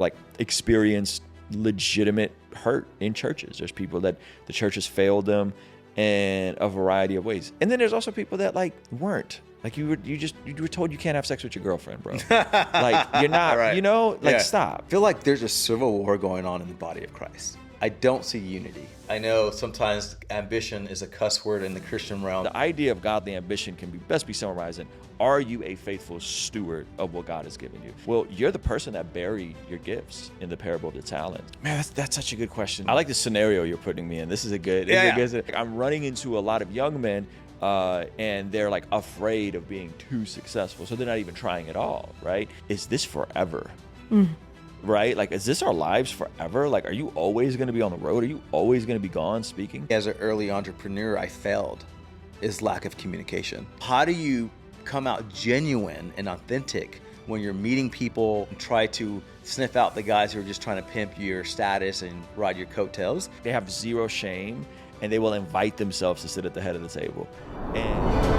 like experienced legitimate hurt in churches. There's people that the church has failed them in a variety of ways. And then there's also people that like weren't. Like you were told you can't have sex with your girlfriend, bro. Like you're not, right. Stop. I feel like there's a civil war going on in the body of Christ. I don't see unity. I know sometimes ambition is a cuss word in the Christian realm. The idea of godly ambition can best be summarized in, are you a faithful steward of what God has given you? Well, you're the person that buried your gifts in the parable of the talent. Man, that's such a good question. I like the scenario you're putting me in. This is a good, I'm running into a lot of young men and they're like afraid of being too successful. So they're not even trying at all, right? Is this forever? Right? Like, is this our lives forever? Like, are you always going to be on the road? Are you always going to be gone speaking? As an early entrepreneur, I failed is lack of communication. How do you come out genuine and authentic when you're meeting people and try to sniff out the guys who are just trying to pimp your status and ride your coattails? They have zero shame and they will invite themselves to sit at the head of the table. And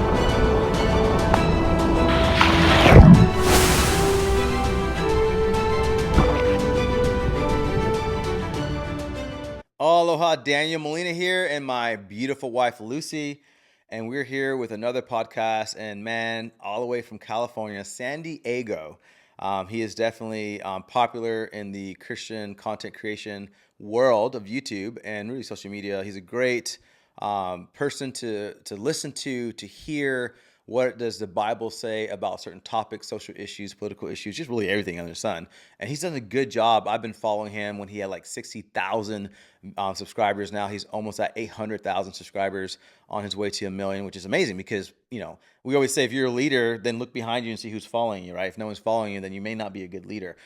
aloha, Daniel Molina here and my beautiful wife, Lucy. And we're here with another podcast. And man, all the way from California, San Diego. He is definitely popular in the Christian content creation world of YouTube and really social media. He's a great person to listen to hear what does the Bible say about certain topics, social issues, political issues, just really everything under the sun. And he's done a good job. I've been following him when he had like 60,000 subscribers. Now he's almost at 800,000 subscribers, on his way to 1 million, which is amazing because, we always say if you're a leader, then look behind you and see who's following you, right? If no one's following you, then you may not be a good leader.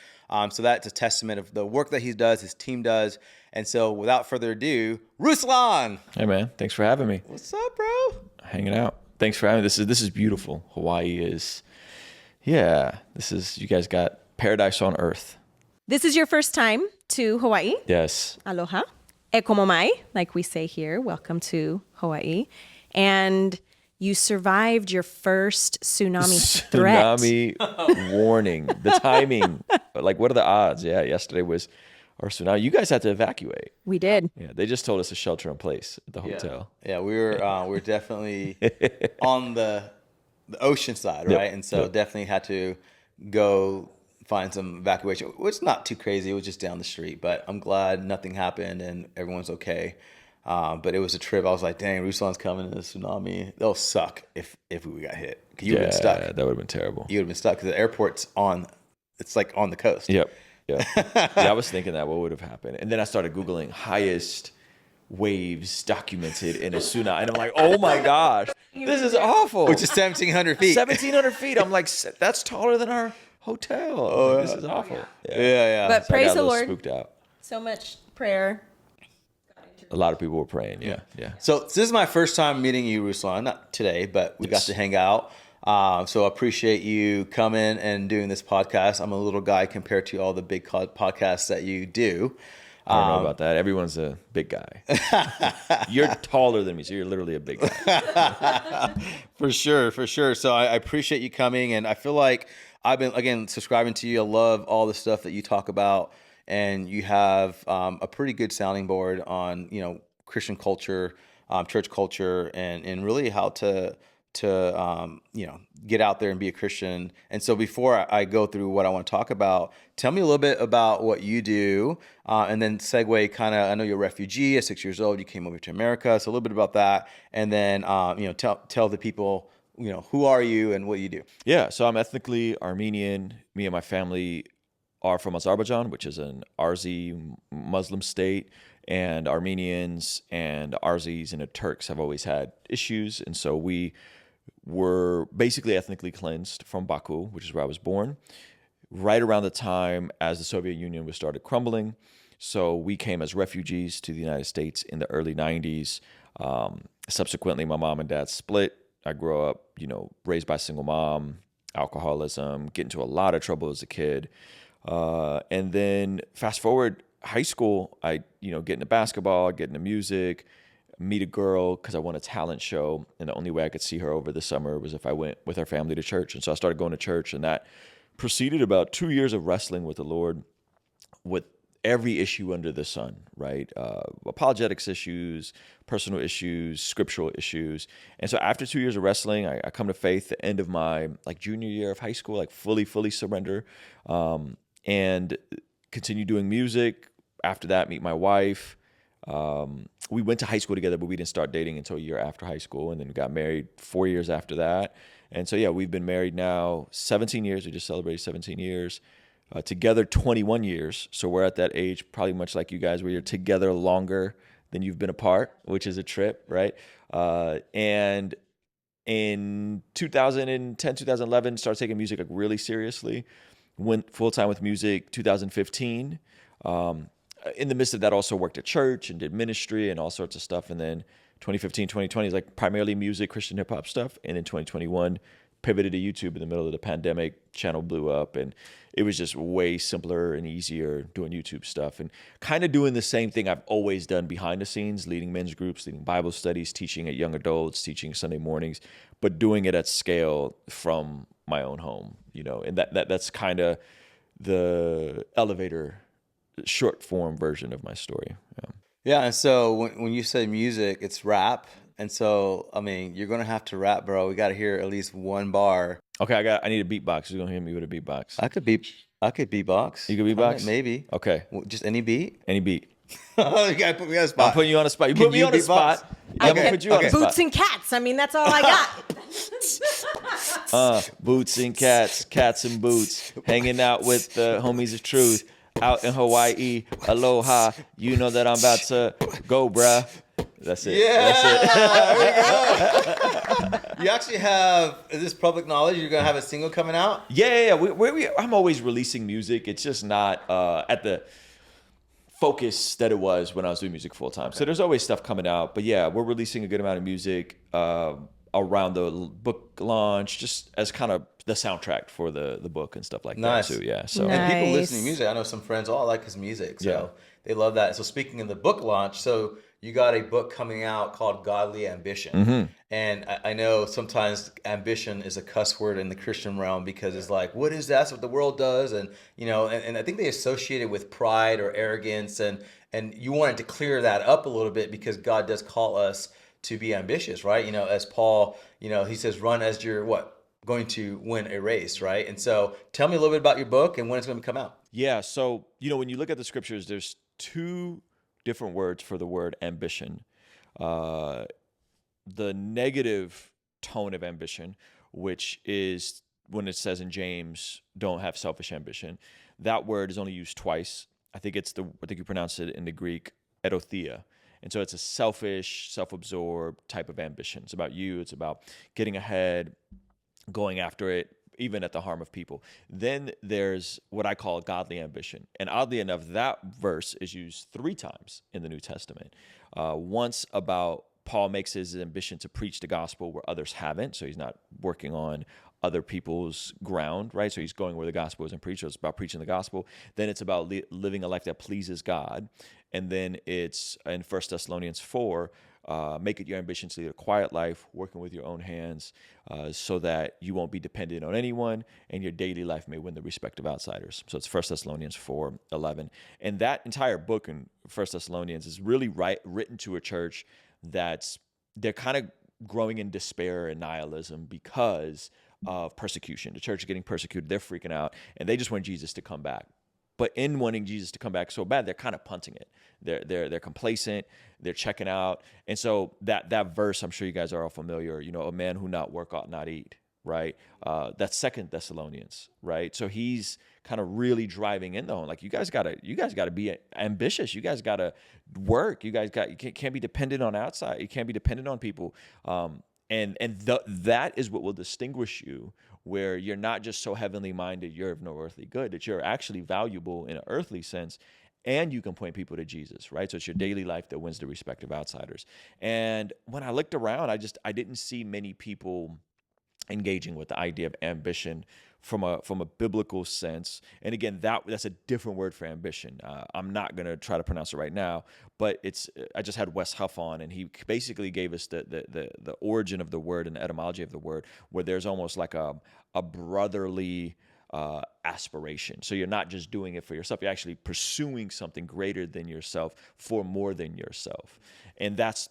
So that's a testament of the work that he does, his team does. And so without further ado, Ruslan. Hey man, thanks for having me. What's up, bro? Hanging out. Thanks for having me. This is beautiful. Hawaii is, you guys got paradise on earth. This is your first time to Hawaii? Yes. Aloha. E como mai, like we say here. Welcome to Hawaii. And you survived your first tsunami threat. Tsunami warning. The timing. Like, what are the odds? Yeah, yesterday was our tsunami. You guys had to evacuate. We did. Yeah, they just told us to shelter in place at the hotel. Yeah, we were definitely on the ocean side, right? Yep. And so definitely had to go find some evacuation, which is not too crazy. It was just down the street, but I'm glad nothing happened and everyone's okay. But it was a trip. I was like, dang, Ruslan's coming in the tsunami. They'll suck if we got hit. You would have been stuck. Yeah, that would have been terrible. You would have been stuck because the airport's it's like on the coast. Yep. Yeah. Yeah, I was thinking that what would have happened. And then I started Googling highest waves documented in a tsunami. And I'm like, oh my gosh, this is awful. Which is 1,700 feet. 1,700 feet. I'm like, that's taller than our hotel. Oh, this is awful. Yeah. But So I praise got a the little Lord. spooked out. So much prayer. A lot of people were praying. Yeah. So this is my first time meeting you, Ruslan. Not today, but we got to hang out. So I appreciate you coming and doing this podcast. I'm a little guy compared to all the big podcasts that you do. I don't know about that. Everyone's a big guy. You're taller than me, so you're literally a big guy. For sure. So I appreciate you coming, and I feel like I've been, again, subscribing to you. I love all the stuff that you talk about, and you have a pretty good sounding board on, Christian culture, church culture, and really how to get out there and be a Christian. And so before I go through what I want to talk about, tell me a little bit about what you do, and then segue I know you're a refugee at 6 years old, you came over to America. So a little bit about that. And then, tell the people, who are you and what do you do? Yeah. So I'm ethnically Armenian. Me and my family are from Azerbaijan, which is an Arzi Muslim state. And Armenians and Arzis and the Turks have always had issues. And so we were basically ethnically cleansed from Baku, which is where I was born, right around the time as the Soviet Union was started crumbling. So we came as refugees to the United States in the early 90s. Subsequently, my mom and dad split. I grew up, raised by a single mom, alcoholism, get into a lot of trouble as a kid. And then fast forward high school, I, get into basketball, get into music, meet a girl because I won a talent show. And the only way I could see her over the summer was if I went with her family to church. And so I started going to church, and that preceded about 2 years of wrestling with the Lord. with every issue under the sun, right? Apologetics issues, personal issues, scriptural issues. And so after 2 years of wrestling, I come to faith at the end of my like junior year of high school, like fully surrender, and continue doing music. After that, meet my wife. We went to high school together, but we didn't start dating until a year after high school, and then got married 4 years after that. And so, yeah, we've been married now 17 years. We just celebrated 17 years. Together 21 years. So we're at that age, probably much like you guys, where you're together longer than you've been apart, which is a trip, right? And in 2010, 2011, started taking music like really seriously. Went full time with music 2015. In the midst of that, also worked at church and did ministry and all sorts of stuff. And then 2015, 2020 is like primarily music, Christian hip hop stuff. And in 2021, pivoted to YouTube in the middle of the pandemic. Channel blew up, and it was just way simpler and easier doing YouTube stuff and kind of doing the same thing I've always done behind the scenes, leading men's groups, leading Bible studies, teaching at young adults, teaching Sunday mornings, but doing it at scale from my own home, and that's kind of the elevator short form version of my story. Yeah. Yeah, and so when you say music, it's rap. And so, I mean, you're going to have to rap, bro. We got to hear at least one bar. Okay, I need a beatbox. You're going to hit me with a beatbox. I could beatbox. You could beatbox? Maybe. Okay. Just any beat? Any beat. You got to put me on the spot. I'm putting you on the spot. You put me on the spot. I'm going to put you on the spot. Boots and cats. I mean, that's all I got. Boots and cats and boots, hanging out with the homies of truth. Out in Hawaii, aloha. You know that I'm about to go, bruh. That's it. Yeah. That's it. You actually have, is this public knowledge? You're going to have a single coming out? Yeah. I'm always releasing music. It's just not at the focus that it was when I was doing music full time. Okay. So there's always stuff coming out. But yeah, we're releasing a good amount of music around the book launch, just as kind of the soundtrack for the book and stuff like that too. Yeah. So and people listening to music, I know some friends, I like his music. So they love that. So speaking of the book launch, so you got a book coming out called Godly Ambition. Mm-hmm. And I know sometimes ambition is a cuss word in the Christian realm because it's like, what is that? That's what the world does. And, and I think they associate it with pride or arrogance. And you wanted to clear that up a little bit because God does call us to be ambitious, right? As Paul, he says, run as you're going to win a race, right? And so tell me a little bit about your book and when it's going to come out. Yeah. So, when you look at the scriptures, there's two different words for the word ambition. The negative tone of ambition, which is when it says in James, don't have selfish ambition. That word is only used twice. I think you pronounce it in the Greek, edothea. And so it's a selfish, self-absorbed type of ambition. It's about you. It's about getting ahead, going after it, even at the harm of people. Then there's what I call godly ambition. And oddly enough, that verse is used 3 times in the New Testament. Once about Paul makes his ambition to preach the gospel where others haven't. So he's not working on other people's ground, right? So he's going where the gospel isn't preached. So it's about preaching the gospel. Then it's about living a life that pleases God. And then it's in 1 Thessalonians 4, make it your ambition to lead a quiet life, working with your own hands, so that you won't be dependent on anyone, and your daily life may win the respect of outsiders. So it's 1 Thessalonians 4:11. And that entire book in 1 Thessalonians is really written to a church they're kind of growing in despair and nihilism because of persecution. The church is getting persecuted. They're freaking out, and they just want Jesus to come back. But in wanting Jesus to come back so bad, they're kind of punting it. They're complacent. They're checking out. And so that verse, I'm sure you guys are all familiar. A man who not work ought not eat. Right. That's 2 Thessalonians. Right. So he's kind of really driving in though. Like you guys gotta be ambitious. You guys gotta work. You can't be dependent on outside. You can't be dependent on people. That is what will distinguish you, where you're not just so heavenly minded, you're of no earthly good, that you're actually valuable in an earthly sense, and you can point people to Jesus, right? So it's your daily life that wins the respect of outsiders. And when I looked around, I didn't see many people engaging with the idea of ambition from a biblical sense. And again, that's a different word for ambition. I'm not going to try to pronounce it right now, but I just had Wes Huff on, and he basically gave us the origin of the word and the etymology of the word, where there's almost like a brotherly aspiration. So you're not just doing it for yourself. You're actually pursuing something greater than yourself for more than yourself. And that's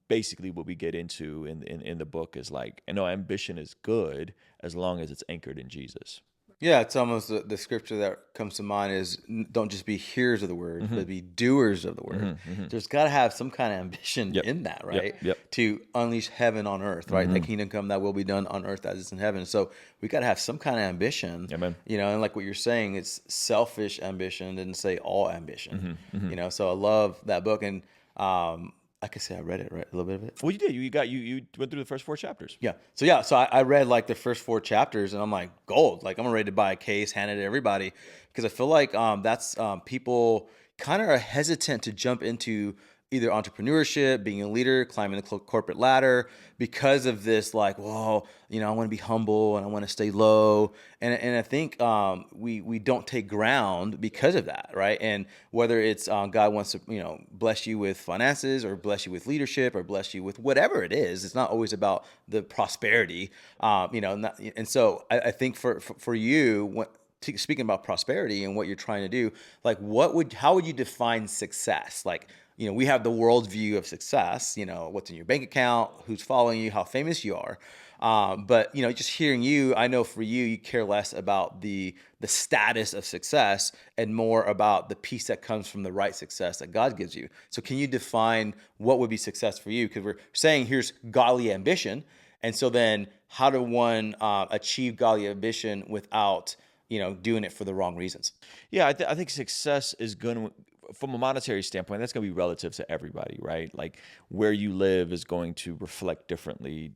basically what we get into in the book is like, ambition is good as long as it's anchored in Jesus. Yeah, it's almost the scripture that comes to mind is don't just be hearers of the word, but be doers of the word. There's got to have some kind of ambition Yep. in that, right? Yep. To unleash heaven on earth, right? That kingdom come, that will be done on earth as it's in heaven. So we got to have some kind of ambition, Amen. and like what you're saying, it's selfish ambition, didn't say all ambition, So I love that book, and like I said, I read it, right? A little bit of it. Well, you did. You went through the first 4 chapters. So I read like the first 4 chapters, and I'm like, gold. Like I'm ready to buy a case, hand it to everybody, because I feel like that's people kind of are hesitant to jump into either entrepreneurship, being a leader, climbing the corporate ladder because of this. Like, well, I want to be humble and I want to stay low, and I think we don't take ground because of that, right? And whether it's God wants to bless you with finances or bless you with leadership or bless you with whatever it is, it's not always about the prosperity, and so I think for you. Speaking about prosperity and what you're trying to do, like how would you define success? Like, we have the world view of success, what's in your bank account, who's following you, how famous you are. But just hearing you, I know for you care less about the status of success and more about the peace that comes from the right success that God gives you. So can you define what would be success for you? Because we're saying here's godly ambition. And so then how do one achieve godly ambition without doing it for the wrong reasons? Yeah, I think success is going to, from a monetary standpoint, that's going to be relative to everybody, right? Like where you live is going to reflect differently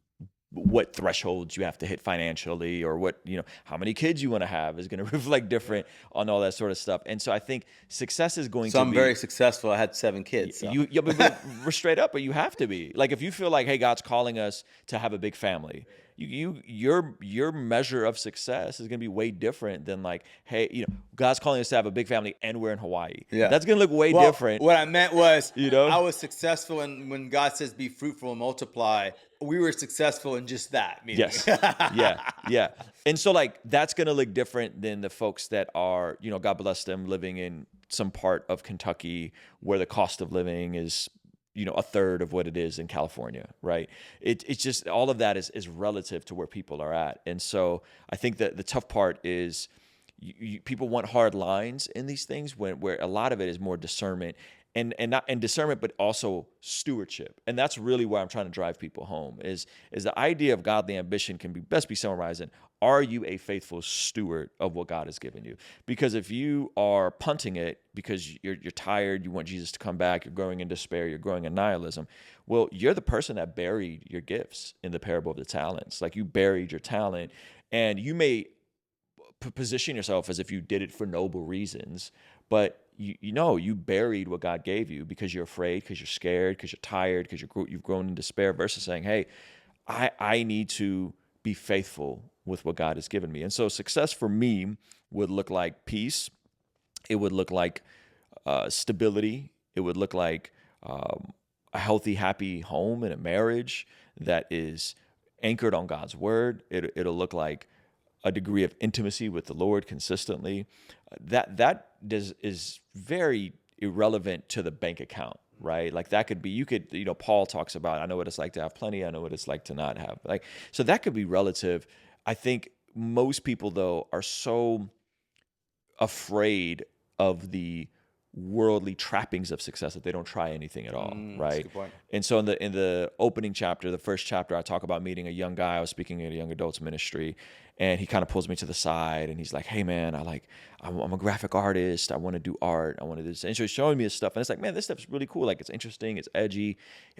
what thresholds you have to hit financially, or what, how many kids you want to have is going to reflect different on all that sort of stuff. And so I think success is going So to I'm be very successful. I had 7 kids. So. but we're straight up, but you have to be. Like if you feel like, hey, God's calling us to have a big family, your measure of success is going to be way different than like, hey, God's calling us to have a big family and we're in Hawaii. Yeah. That's going to look way different. What I meant was, I was successful, and when God says be fruitful and multiply, we were successful in just that. Meaning. Yes. Yeah. And so like that's going to look different than the folks that are, God bless them, living in some part of Kentucky where the cost of living is, a third of what it is in California, right? It's just all of that is relative to where people are at. And so I think that the tough part is people want hard lines in these things where a lot of it is more discernment and discernment, but also stewardship. And that's really where I'm trying to drive people home is the idea of godly ambition can best be summarized in, are you a faithful steward of what God has given you? Because if you are punting it because you're tired, you want Jesus to come back, you're growing in despair, you're growing in nihilism, well, you're the person that buried your gifts in the parable of the talents. Like you buried your talent, and you may position yourself as if you did it for noble reasons, but you buried what God gave you because you're afraid, because you're scared, because you're tired, because you've grown in despair, versus saying, hey, I need to be faithful with what God has given me. And so success for me would look like peace. It would look like stability. It would look like a healthy, happy home and a marriage that is anchored on God's word. It'll look like a degree of intimacy with the Lord consistently. That is very irrelevant to the bank account, right? Like that could be, Paul talks about, I know what it's like to have plenty. I know what it's like to not have. Like, so that could be relative. I think most people though are so afraid of the worldly trappings of success that they don't try anything at all, right? That's a good point. And so in the opening chapter, the first chapter, I talk about meeting a young guy. I was speaking at a young adults ministry, and he kind of pulls me to the side, and he's like, "Hey, man, I'm a graphic artist. I want to do art. I want to do this." And so he's showing me his stuff, and it's like, man, this stuff's really cool. Like, it's interesting. It's edgy.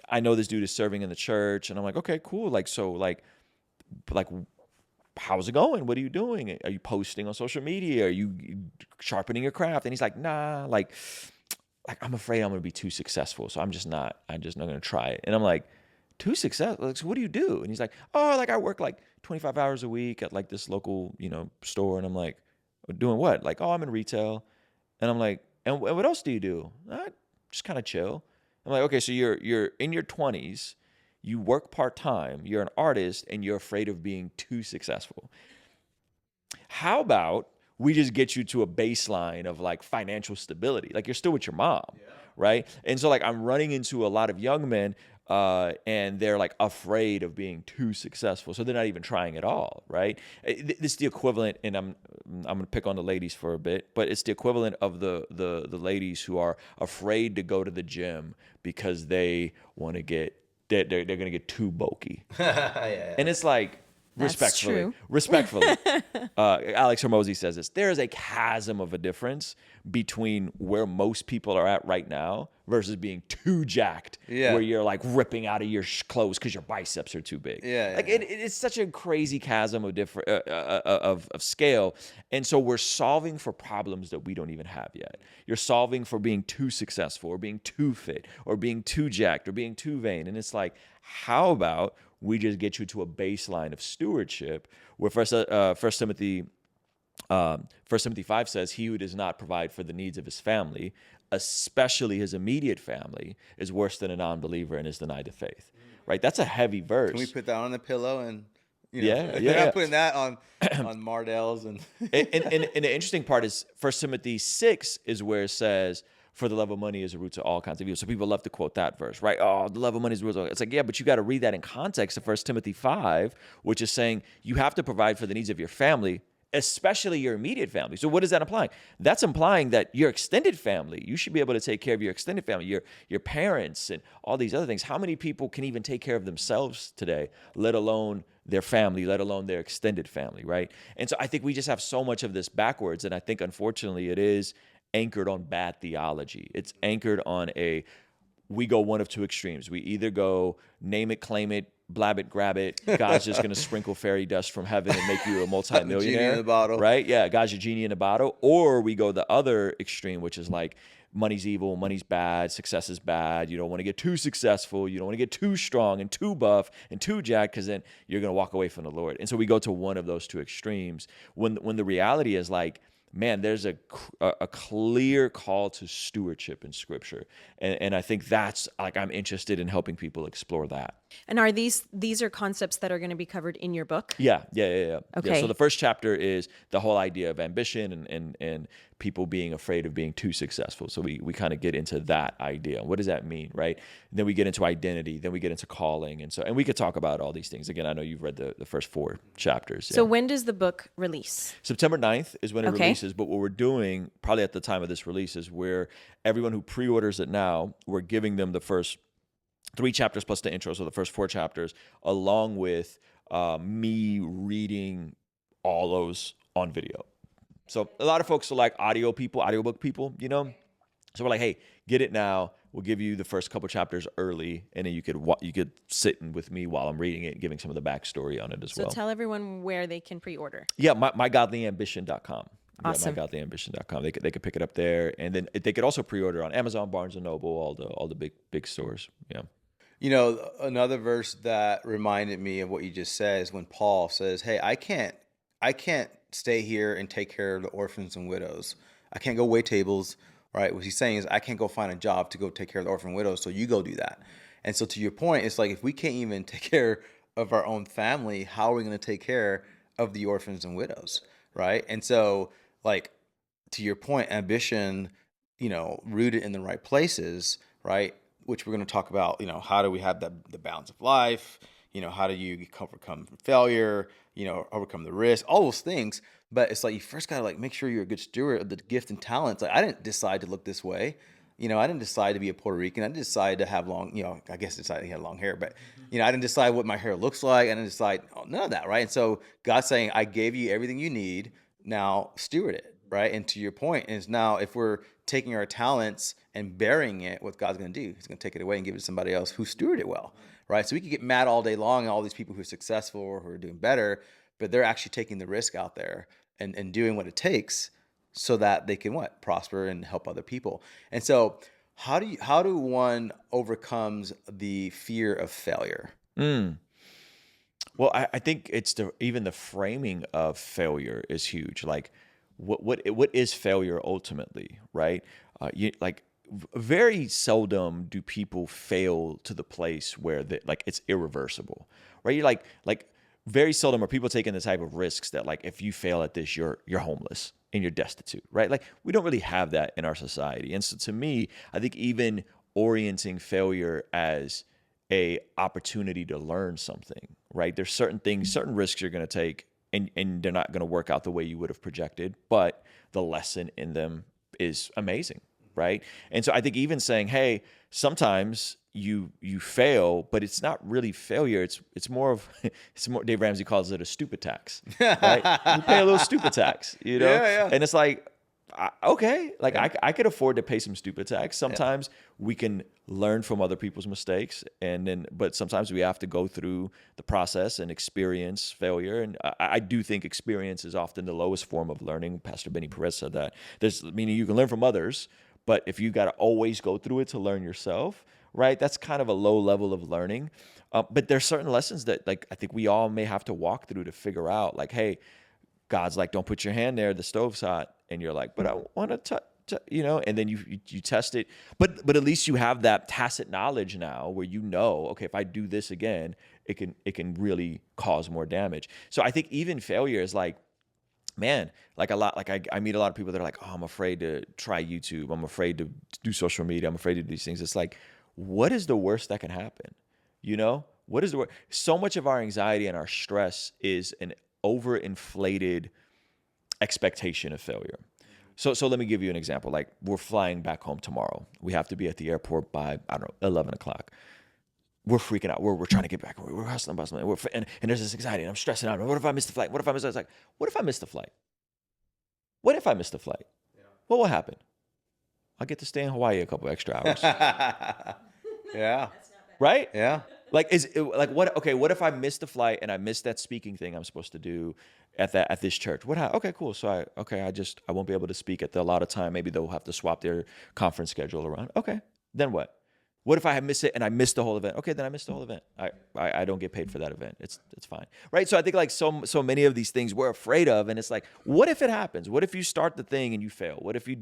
I know this dude is serving in the church, and I'm like, okay, cool. Like, so like. How's it going? What are you doing? Are you posting on social media? Are you sharpening your craft? And he's like, nah, like I'm afraid I'm going to be too successful. So I'm just not going to try it. And I'm like, too successful? Like, so what do you do? And he's like, oh, like I work like 25 hours a week at like this local, store. And I'm like, doing what? Like, oh, I'm in retail. And I'm like, and what else do you do? Just kind of chill. I'm like, okay, so you're in your 20s. You work part-time, you're an artist, and you're afraid of being too successful. how about we just get you to a baseline of like financial stability? Like you're still with your mom, right? And so like I'm running into a lot of young men and they're like afraid of being too successful. So they're not even trying at all, right? This is the equivalent, and I'm gonna pick on the ladies for a bit, but it's the equivalent of the ladies who are afraid to go to the gym because they want to get they're gonna get too bulky. Yeah. And it's like, That's true. respectfully, Alex Hormozy says this. There is a chasm of a difference between where most people are at right now versus being too jacked, Yeah. where you're like ripping out of your clothes because your biceps are too big. Yeah, Like yeah. it's such a crazy chasm of different of scale, and so we're solving for problems that we don't even have yet. You're solving for being too successful, or being too fit, or being too jacked, or being too vain, and it's like, how about we just get you to a baseline of stewardship where First Timothy 5 says, he who does not provide for the needs of his family, especially his immediate family, is worse than a non-believer and is denied the faith. Right? That's a heavy verse. Can we put that on the pillow and Yeah. We're not putting that on Mardell's and And the interesting part is 1 Timothy 6 is where it says, for the love of money is the root to all kinds of evil. So people love to quote that verse, right? Oh, the love of money is the root of all. It's like, yeah, but you got to read that in context of 1 Timothy 5, which is saying you have to provide for the needs of your family, especially your immediate family. So what is that implying? That's implying that your extended family, you should be able to take care of your extended family, your parents and all these other things. How many people can even take care of themselves today, let alone their family, let alone their extended family, right? And so I think we just have so much of this backwards, and I think unfortunately it is anchored on bad theology. It's anchored on we go one of two extremes. We either go name it, claim it, blab it, grab it. God's just going to sprinkle fairy dust from heaven and make you a multimillionaire. Genie in the bottle. Right? Yeah, God's your genie in a bottle. Or we go the other extreme, which is like money's evil, money's bad, success is bad. You don't want to get too successful. You don't want to get too strong and too buff and too jacked, because then you're going to walk away from the Lord. And so we go to one of those two extremes when the reality is like, man, there's a clear call to stewardship in Scripture, and I think that's like, I'm interested in helping people explore that. And are these are concepts that are going to be covered in your book? Yeah. Okay. Yeah, so the first chapter is the whole idea of ambition and people being afraid of being too successful. So we kind of get into that idea. What does that mean, right? And then we get into identity. Then we get into calling, and we could talk about all these things. Again, I know you've read the first 4 chapters. So when does the book release? September 9th is when it Okay. releases, but what we're doing probably at the time of this release is where everyone who pre-orders it now, we're giving them the first 3 chapters plus the intro, so the first 4 chapters, along with me reading all those on video. So a lot of folks are like audiobook people, So we're like, hey, get it now. We'll give you the first couple chapters early, and then you could sit in with me while I'm reading it, giving some of the backstory on it as So well. tell everyone where they can pre-order. Yeah, mygodlyambition.com. Awesome. Yeah, mygodlyambition.com. They could pick it up there, and then they could also pre-order on Amazon, Barnes and Noble, all the big stores. Yeah. Another verse that reminded me of what you just said is when Paul says, "Hey, I can't stay here and take care of the orphans and widows. I can't go wait tables." Right? What he's saying is, I can't go find a job to go take care of the orphan and widows, so you go do that. And so to your point, it's like, if we can't even take care of our own family, how are we going to take care of the orphans and widows? Right? And so, like, to your point, ambition, rooted in the right places, right? Which we're going to talk about, how do we have the balance of life? How do you overcome failure? Overcome the risk, all those things. But it's like, you first got to like make sure you're a good steward of the gift and talents. Like, I didn't decide to look this way. I didn't decide to be a Puerto Rican. I didn't decide to have long, I guess decided he had long hair, but I didn't decide what my hair looks like. I didn't decide none of that, right? And so God's saying, I gave you everything you need. Now steward it, right? And to your point is, now if we're taking our talents and burying it, what God's going to do? He's going to take it away and give it to somebody else who stewarded it well, right? So we could get mad all day long at all these people who are successful or who are doing better, but they're actually taking the risk out there and doing what it takes so that they can prosper and help other people. And so how do one overcomes the fear of failure? Well, I think it's even the framing of failure is huge. Like, what is failure ultimately, right? Very seldom do people fail to the place where it's irreversible, right? You're like very seldom are people taking the type of risks that like if you fail at this, you're homeless and you're destitute, right? Like we don't really have that in our society. And so to me, I think even orienting failure as a opportunity to learn something, right? There's certain things, certain risks you're going to take and they're not going to work out the way you would have projected, but the lesson in them is amazing, right? And so I think even saying, hey, sometimes you fail, but it's not really failure. It's more of it's more. Dave Ramsey calls it a stupid tax, right? You pay a little stupid tax, you know, Yeah. and it's like, okay, like I could afford to pay some stupid tax. Sometimes we can learn from other people's mistakes, but sometimes we have to go through the process and experience failure. And I do think experience is often the lowest form of learning. Pastor Benny Perez said that. Meaning you can learn from others, but if you got to always go through it to learn yourself, right? That's kind of a low level of learning. But there's certain lessons that like I think we all may have to walk through to figure out like, hey, God's like, don't put your hand there, the stove's hot. And you're like, but I want to touch, you know, and then you test it. But at least you have that tacit knowledge now where you know, okay, if I do this again, it can really cause more damage. So I think even failure is like, man, like a lot, like I meet a lot of people that are like, oh, I'm afraid to try YouTube. I'm afraid to do social media. I'm afraid to do these things. It's like, what is the worst that can happen? You know, what is the worst? So much of our anxiety and our stress is an overinflated expectation of failure. So let me give you an example. Like we're flying back home tomorrow. We have to be at the airport by, I don't know, 11 o'clock. We're freaking out. We're trying to get back. We're hustling, bustling. And there's this anxiety and I'm stressing out. What if I miss the flight? What if I miss the flight? It's like, what if I miss the flight? What if I miss the flight? Yeah. What will happen? I'll get to stay in Hawaii a couple extra hours. Yeah. Right? Yeah. Like what if I miss the flight and I miss that speaking thing I'm supposed to do at this church? Okay, cool. So I won't be able to speak at the allotted time. Maybe they'll have to swap their conference schedule around. Okay. Then what? What if I miss it and I miss the whole event? Okay, then I missed the whole event. I don't get paid for that event. It's fine. Right? So I think like so many of these things we're afraid of, and it's like, what if it happens? What if you start the thing and you fail? What if you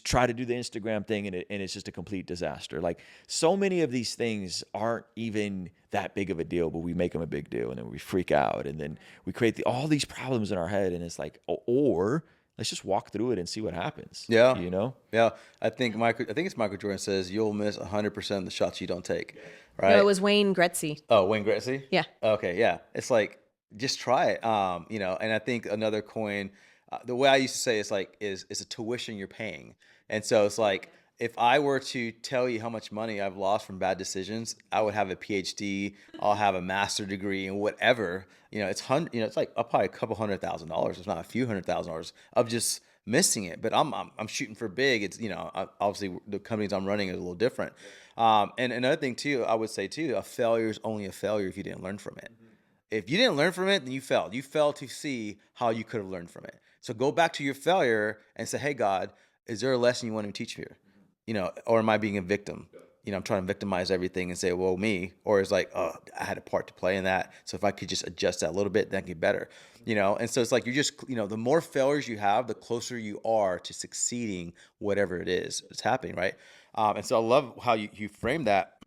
try to do the Instagram thing and it's just a complete disaster? Like so many of these things aren't even that big of a deal, but we make them a big deal and then we freak out and then we create all these problems in our head, and it's like, or let's just walk through it and see what happens. Yeah. You know? Yeah. I think it's Michael Jordan says you'll miss 100% of the shots you don't take. Right. No, it was Wayne Gretzky. Oh, Wayne Gretzky? Yeah. Okay. Yeah. It's like, just try it. You know, and I think another coin, the way I used to say it's like, is a tuition you're paying. And so it's like, if I were to tell you how much money I've lost from bad decisions, I would have a PhD, I'll have a master's degree and whatever. You know, it's like probably a couple $100,000, if not a few $100,000 of just missing it. But I'm shooting for big. It's, you know, obviously the companies I'm running is a little different. And another thing too, I would say too, a failure is only a failure if you didn't learn from it. If you didn't learn from it, then you failed. You failed to see how you could have learned from it. So go back to your failure and say, hey, God, is there a lesson you want to teach here? You know, or am I being a victim? You know, I'm trying to victimize everything and say, well, me. Or it's like, oh, I had a part to play in that. So if I could just adjust that a little bit, that can get better. You know, and so it's like the more failures you have, the closer you are to succeeding whatever it is that's happening, right? And so I love how you frame that.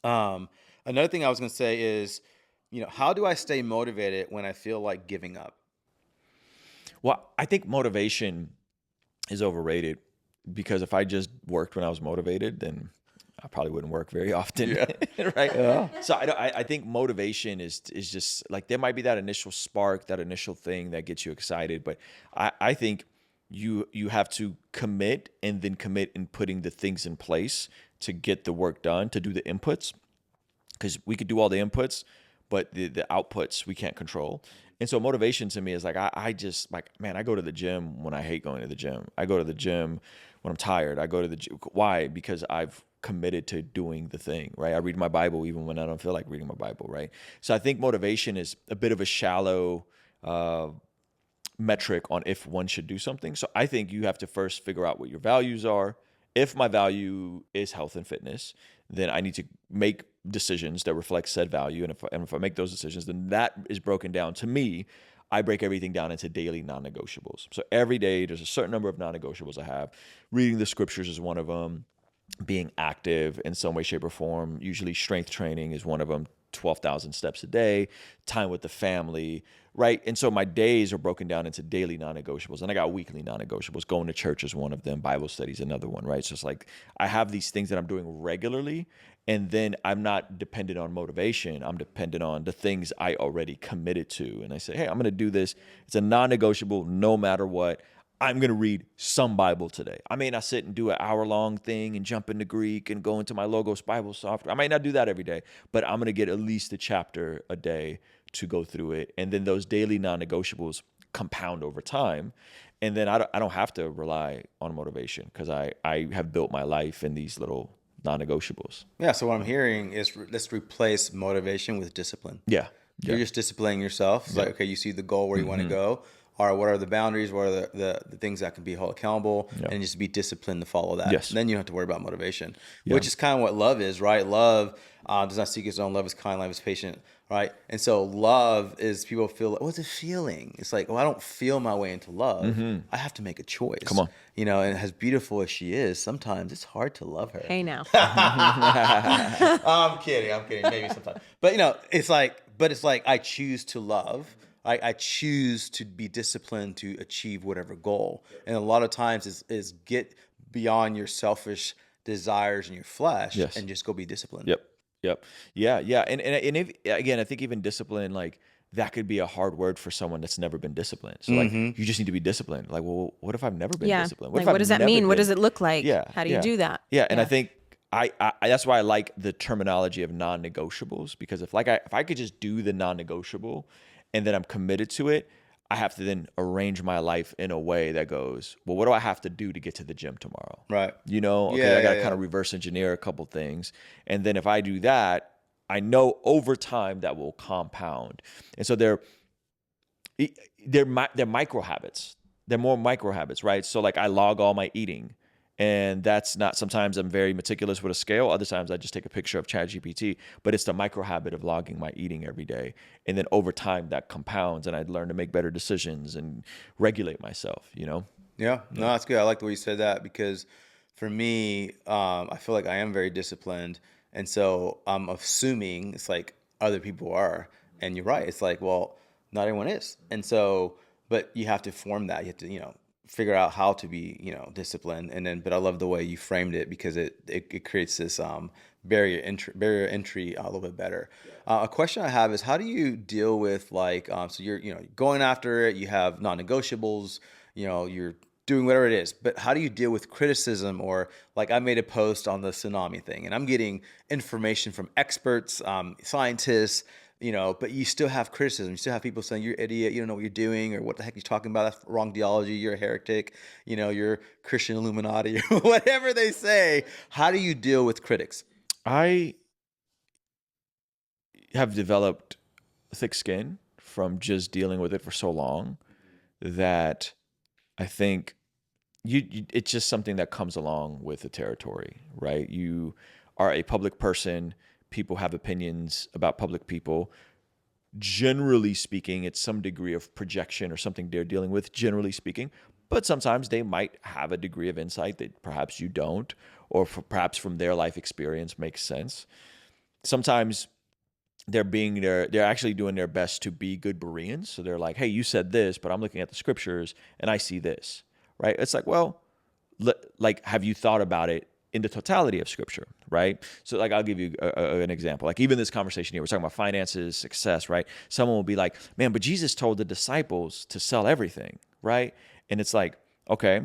Another thing I was going to say is, you know, how do I stay motivated when I feel like giving up? Well, I think motivation is overrated. Because if I just worked when I was motivated, then I probably wouldn't work very often, right? Yeah. So I think motivation is just like there might be that initial spark, that initial thing that gets you excited, but I think you have to commit and then commit in putting the things in place to get the work done, to do the inputs, because we could do all the inputs, but the outputs we can't control. And so motivation to me is like, I just like, man, I go to the gym when I hate going to the gym. I go to the gym when I'm tired. I go to the gym. Why? Because I've committed to doing the thing, right? I read my Bible even when I don't feel like reading my Bible, right? So I think motivation is a bit of a shallow metric on if one should do something. So I think you have to first figure out what your values are. If my value is health and fitness, then I need to make decisions that reflect said value. And if I make those decisions, then that is broken down. To me, I break everything down into daily non-negotiables. So every day there's a certain number of non-negotiables I have. Reading the scriptures is one of them. Being active in some way, shape, or form. Usually strength training is one of them. 12,000 steps a day, time with the family, right? And so my days are broken down into daily non-negotiables, and I got weekly non-negotiables. Going to church is one of them. Bible study is another one, right? So it's like I have these things that I'm doing regularly, and then I'm not dependent on motivation. I'm dependent on the things I already committed to. And I say, hey, I'm going to do this. It's a non-negotiable no matter what. I'm going to read some Bible today. I may not sit and do an hour-long thing and jump into Greek and go into my Logos Bible software. I might not do that every day, but I'm going to get at least a chapter a day to go through it. And then those daily non-negotiables compound over time. And then I don't have to rely on motivation because I have built my life in these little non-negotiables. Yeah. So what I'm hearing is let's replace motivation with discipline. Yeah. You're just disciplining yourself. It's like, okay, you see the goal where you want to go. Or what are the boundaries? What are the things that can be held accountable? And just be disciplined to follow that. Yes. And then you don't have to worry about motivation, which is kind of what love is, right? Love does not seek its own. Love is kind. Love is patient, right? And so love is people feel like, what's a feeling? It's like, well, I don't feel my way into love. I have to make a choice. Come on. And as beautiful as she is, sometimes it's hard to love her. Hey now. I'm kidding. Maybe sometimes. But, it's like I choose to love. I choose to be disciplined to achieve whatever goal. And a lot of times is get beyond your selfish desires and your flesh and just go be disciplined. Yep. Yeah. And if, again, I think even discipline, like that could be a hard word for someone that's never been disciplined. So like you just need to be disciplined. Like, well, what if I've never been disciplined? Like, what does that mean? What does it look like? Yeah. How do you do that? Yeah. And I think I that's why I like the terminology of non-negotiables, because if I could just do the non-negotiable and then I'm committed to it, I have to then arrange my life in a way that goes, well, what do I have to do to get to the gym tomorrow? Right. I got to kind of reverse engineer a couple things. And then if I do that, I know over time that will compound. And so they're micro habits. They're more micro habits, right? So like I log all my eating. And that's not, sometimes I'm very meticulous with a scale. Other times I just take a picture of ChatGPT, but it's the micro habit of logging my eating every day. And then over time that compounds and I learn to make better decisions and regulate myself, Yeah, no, that's good. I like the way you said that, because for me, I feel like I am very disciplined. And so I'm assuming it's like other people are. And you're right. It's like, well, not everyone is. And so, but you have to form that. You have to, figure out how to be, disciplined. And then, but I love the way you framed it, because it creates this barrier entry a little bit better. A question I have is, how do you deal with like, so you're, going after it, you have non-negotiables, you're doing whatever it is, but how do you deal with criticism? Or like I made a post on the tsunami thing and I'm getting information from experts, scientists, but you still have criticism. You still have people saying, you're an idiot, you don't know what you're doing, or what the heck you're talking about, that's wrong theology, you're a heretic, you're Christian Illuminati, or whatever they say. How do you deal with critics? I have developed thick skin from just dealing with it for so long that I think it's just something that comes along with the territory, right? You are a public person. People have opinions about public people. Generally speaking, it's some degree of projection or something they're dealing with, generally speaking. But sometimes they might have a degree of insight that perhaps you don't, or perhaps from their life experience makes sense. Sometimes they're actually doing their best to be good Bereans. So they're like, hey, you said this, but I'm looking at the scriptures and I see this, right? It's like, well, have you thought about it in the totality of scripture, right? So like, I'll give you an example. Like even this conversation here, we're talking about finances, success, right? Someone will be like, man, but Jesus told the disciples to sell everything, right? And it's like, okay,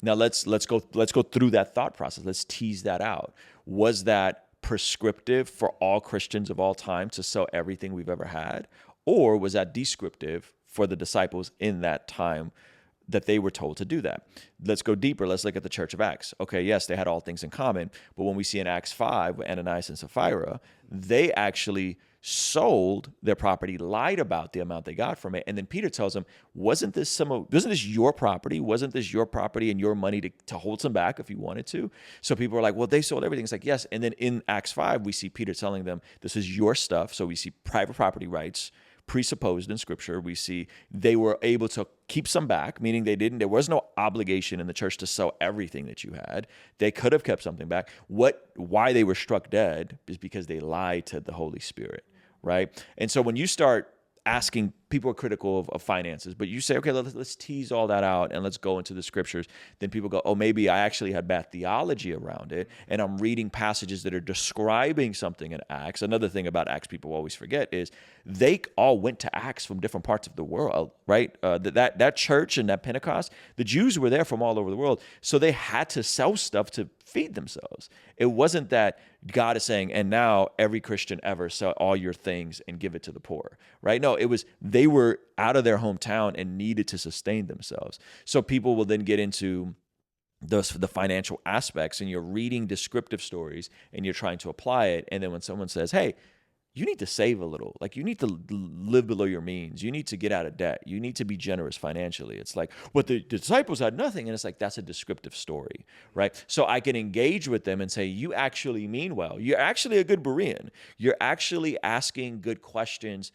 now let's go through that thought process. Let's tease that out. Was that prescriptive for all Christians of all time to sell everything we've ever had? Or was that descriptive for the disciples in that time that they were told to do that? Let's go deeper. Let's look at the Church of Acts. Okay, yes, they had all things in common, but when we see in Acts 5 with Ananias and Sapphira, they actually sold their property, lied about the amount they got from it, and then Peter tells them, wasn't this your property? Wasn't this your property and your money to hold some back if you wanted to? So people are like, well, they sold everything. It's like, yes. And then in Acts 5, we see Peter telling them, this is your stuff. So we see private property rights, presupposed in Scripture. We see they were able to keep some back, meaning there was no obligation in the church to sell everything that you had. They could have kept something back. Why they were struck dead is because they lied to the Holy Spirit, right? And so when you start asking, people are critical of finances, but you say, okay, let's tease all that out and let's go into the Scriptures. Then people go, oh, maybe I actually had bad theology around it, and I'm reading passages that are describing something in Acts. Another thing about Acts people always forget is they all went to Acts from different parts of the world, right? That church and that Pentecost, the Jews were there from all over the world, so they had to sell stuff to feed themselves. It wasn't that God is saying, and now every Christian ever sell all your things and give it to the poor, right? No, it was they were out of their hometown and needed to sustain themselves. So people will then get into the financial aspects, and you're reading descriptive stories and you're trying to apply it. And then when someone says, hey, you need to save a little, like you need to live below your means. You need to get out of debt. You need to be generous financially. It's like, but the disciples had nothing. And it's like, that's a descriptive story, right? So I can engage with them and say, you actually mean well. You're actually a good Berean. You're actually asking good questions,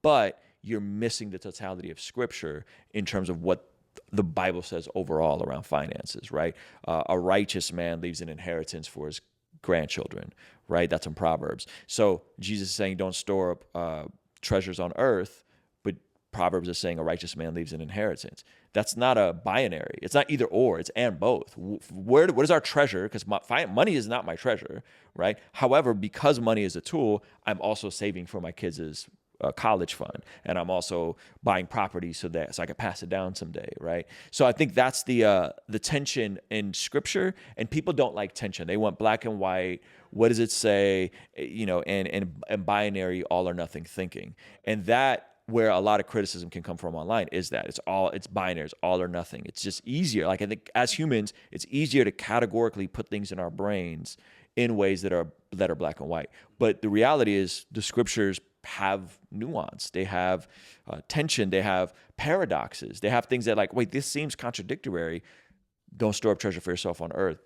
but you're missing the totality of Scripture in terms of what the Bible says overall around finances, right? A righteous man leaves an inheritance for his grandchildren, right? That's in Proverbs. So Jesus is saying, don't store up treasures on earth, but Proverbs is saying a righteous man leaves an inheritance. That's not a binary. It's not either or. It's and both. What is our treasure? Because money is not my treasure, right? However, because money is a tool, I'm also saving for my kids' college fund, and I'm also buying property so I can pass it down someday, right? So I think that's the tension in Scripture, and people don't like tension. They want black and white. What does it say? And binary, all or nothing thinking, and that where a lot of criticism can come from online is that it's binary, it's all or nothing. It's just easier. Like I think as humans, it's easier to categorically put things in our brains in ways that are black and white. But the reality is the Scriptures have nuance. They have tension. They have paradoxes. They have things that like, wait, this seems contradictory. Don't store up treasure for yourself on earth,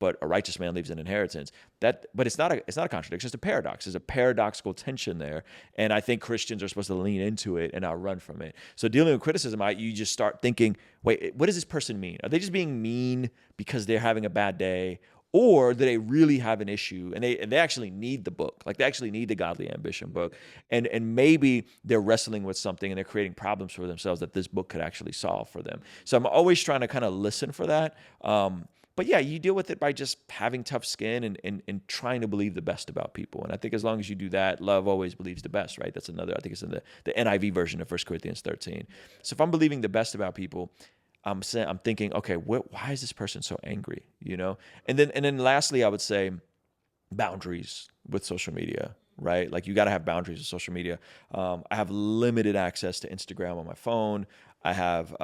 but a righteous man leaves an inheritance. But it's not a contradiction. It's a paradox. There's a paradoxical tension there, and I think Christians are supposed to lean into it and not run from it. So dealing with criticism, you just start thinking, wait, what does this person mean? Are they just being mean because they're having a bad day? Or do they really have an issue and they actually need the book? Like they actually need the Godly Ambition book. And maybe they're wrestling with something and they're creating problems for themselves that this book could actually solve for them. So I'm always trying to kind of listen for that. But yeah, you deal with it by just having tough skin and trying to believe the best about people. And I think as long as you do that, love always believes the best, right? That's another, I think it's in the NIV version of 1 Corinthians 13. So if I'm believing the best about people, I'm thinking, okay, why is this person so angry? And then lastly, I would say boundaries with social media, right? Like you got to have boundaries with social media. I have limited access to Instagram on my phone. I have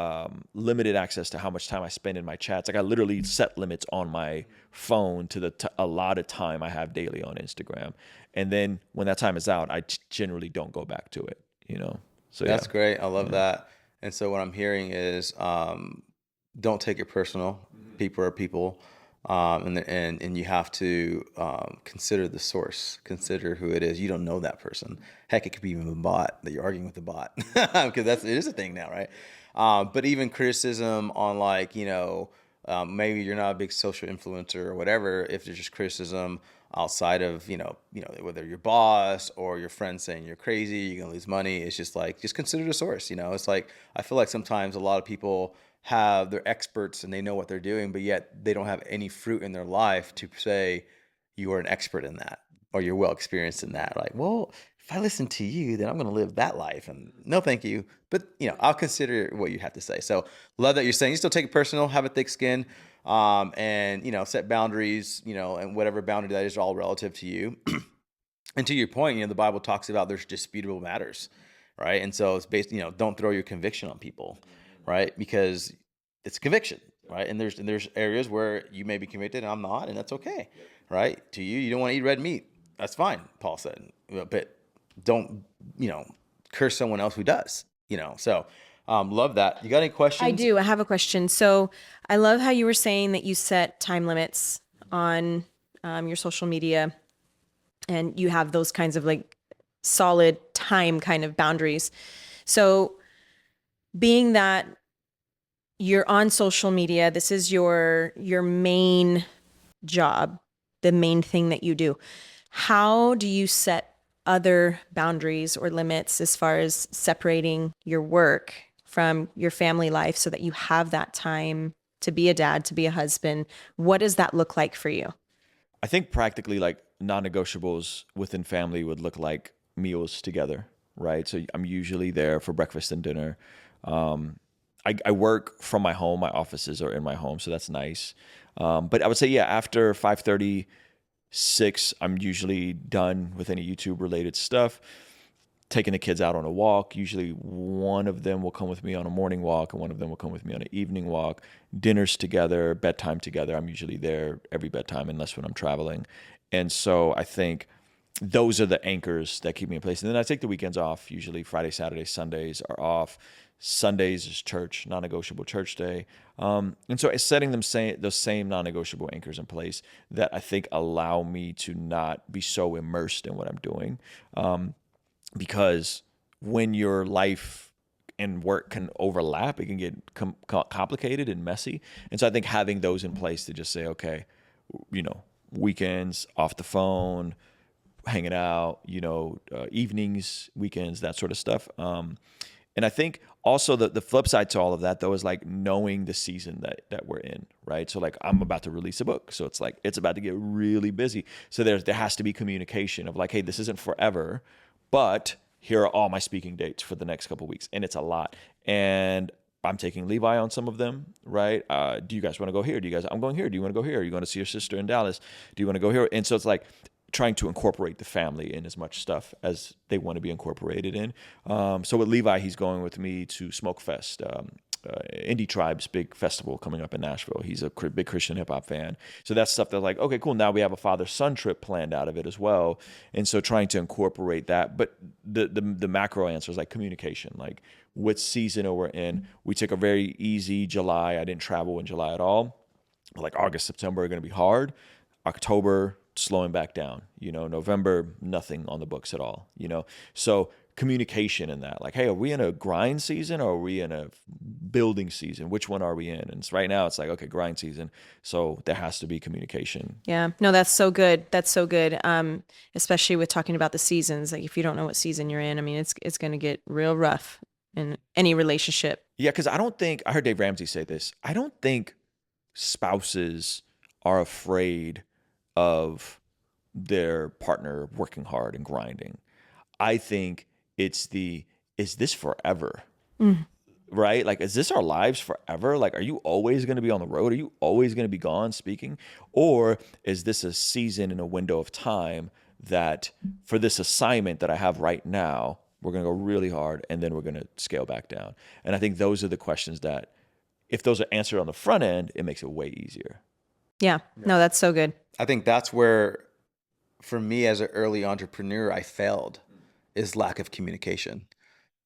limited access to how much time I spend in my chats. Like I literally set limits on my phone to the allotted time I have daily on Instagram. And then when that time is out, I generally don't go back to it, So That's yeah. great. I love that. And so what I'm hearing is don't take it personal. People are people. And you have to consider the source, consider who it is. You don't know that person. Heck, it could be even a bot that you're arguing with the bot, because it is a thing now, right? But even criticism on maybe you're not a big social influencer or whatever. If there's just criticism outside of whether your boss or your friend saying you're crazy, you're gonna lose money. It's just consider the source. It's like I feel like sometimes a lot of people they're experts and they know what they're doing, but yet they don't have any fruit in their life to say you are an expert in that or you're well experienced in that. Like, well, if I listen to you, then I'm going to live that life. And no, thank you. But I'll consider what you have to say. So love that you're saying you still take it personal, have a thick skin, and set boundaries. And whatever boundary that is all relative to you. And to your point, the Bible talks about there's disputable matters, right? And so it's based, don't throw your conviction on people, right? Because it's conviction, right? And there's areas where you may be convicted and I'm not, and that's okay, right? To you don't want to eat red meat. That's fine, Paul said. But don't, curse someone else who does, So love that. You got any questions? I do. I have a question. So I love how you were saying that you set time limits on your social media and you have those kinds of solid time kind of boundaries. So being that you're on social media, this is your main job, the main thing that you do. How do you set other boundaries or limits as far as separating your work from your family life so that you have that time to be a dad, to be a husband? What does that look like for you? I think practically like non-negotiables within family would look like meals together, right? So I'm usually there for breakfast and dinner. I work from my home. My offices are in my home, so that's nice. But I would say, yeah, after 5:30, 6, I'm usually done with any YouTube related stuff. Taking the kids out on a walk. Usually one of them will come with me on a morning walk and one of them will come with me on an evening walk. Dinners together, bedtime together. I'm usually there every bedtime unless when I'm traveling. And so I think those are the anchors that keep me in place. And then I take the weekends off. Usually Friday, Saturday, Sundays are off. Sundays is church, non-negotiable church day. And so it's setting those same non-negotiable anchors in place that I think allow me to not be so immersed in what I'm doing. Because when your life and work can overlap, it can get complicated and messy. And so I think having those in place to just say, okay, weekends off the phone, hanging out, evenings, weekends, that sort of stuff. And I think also the flip side to all of that though is like knowing the season that we're in, right? So like I'm about to release a book. So it's like it's about to get really busy. So there has to be communication of like, hey, this isn't forever, but here are all my speaking dates for the next couple of weeks. And it's a lot. And I'm taking Levi on some of them, right? Do you guys want to go here? I'm going here. Do you want to go here? Are you going to see your sister in Dallas? Do you want to go here? And so it's like trying to incorporate the family in as much stuff as they want to be incorporated in. So with Levi, he's going with me to Smoke Fest, Indie Tribe's big festival coming up in Nashville. He's a big Christian hip hop fan. So that's stuff that's like, okay, cool. Now we have a father-son trip planned out of it as well. And so trying to incorporate that. But the macro answer is like communication, like what season we're in. We took a very easy July. I didn't travel in July at all. But like August, September are going to be hard. October, slowing back down. November, nothing on the books at all. So communication in that, like, hey, are we in a grind season or are we in a building season? Which one are we in? And right now it's like, okay, grind season. So there has to be communication. Yeah, no, that's so good. That's so good. Especially with talking about the seasons. Like if you don't know what season you're in, I mean, it's going to get real rough in any relationship. Yeah, because I heard Dave Ramsey say this. I don't think spouses are afraid of their partner working hard and grinding. I think it's is this forever? Right? Like, is this our lives forever? Like, are you always going to be on the road? Are you always going to be gone speaking? Or is this a season and a window of time that for this assignment that I have right now, we're going to go really hard and then we're going to scale back down? And I think those are the questions that if those are answered on the front end, it makes it way easier. Yeah, no, that's so good. I think that's where, for me as an early entrepreneur, I failed, is lack of communication.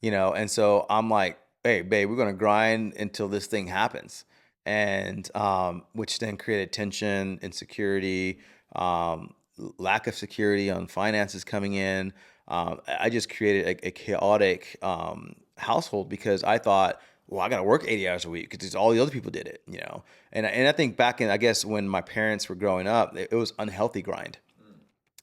And so I'm like, hey, babe, we're going to grind until this thing happens. And which then created tension, insecurity, lack of security on finances coming in. I just created a chaotic household because I thought, well, I got to work 80 hours a week because all the other people did it. And I think back in, I guess, when my parents were growing up, it was unhealthy grind.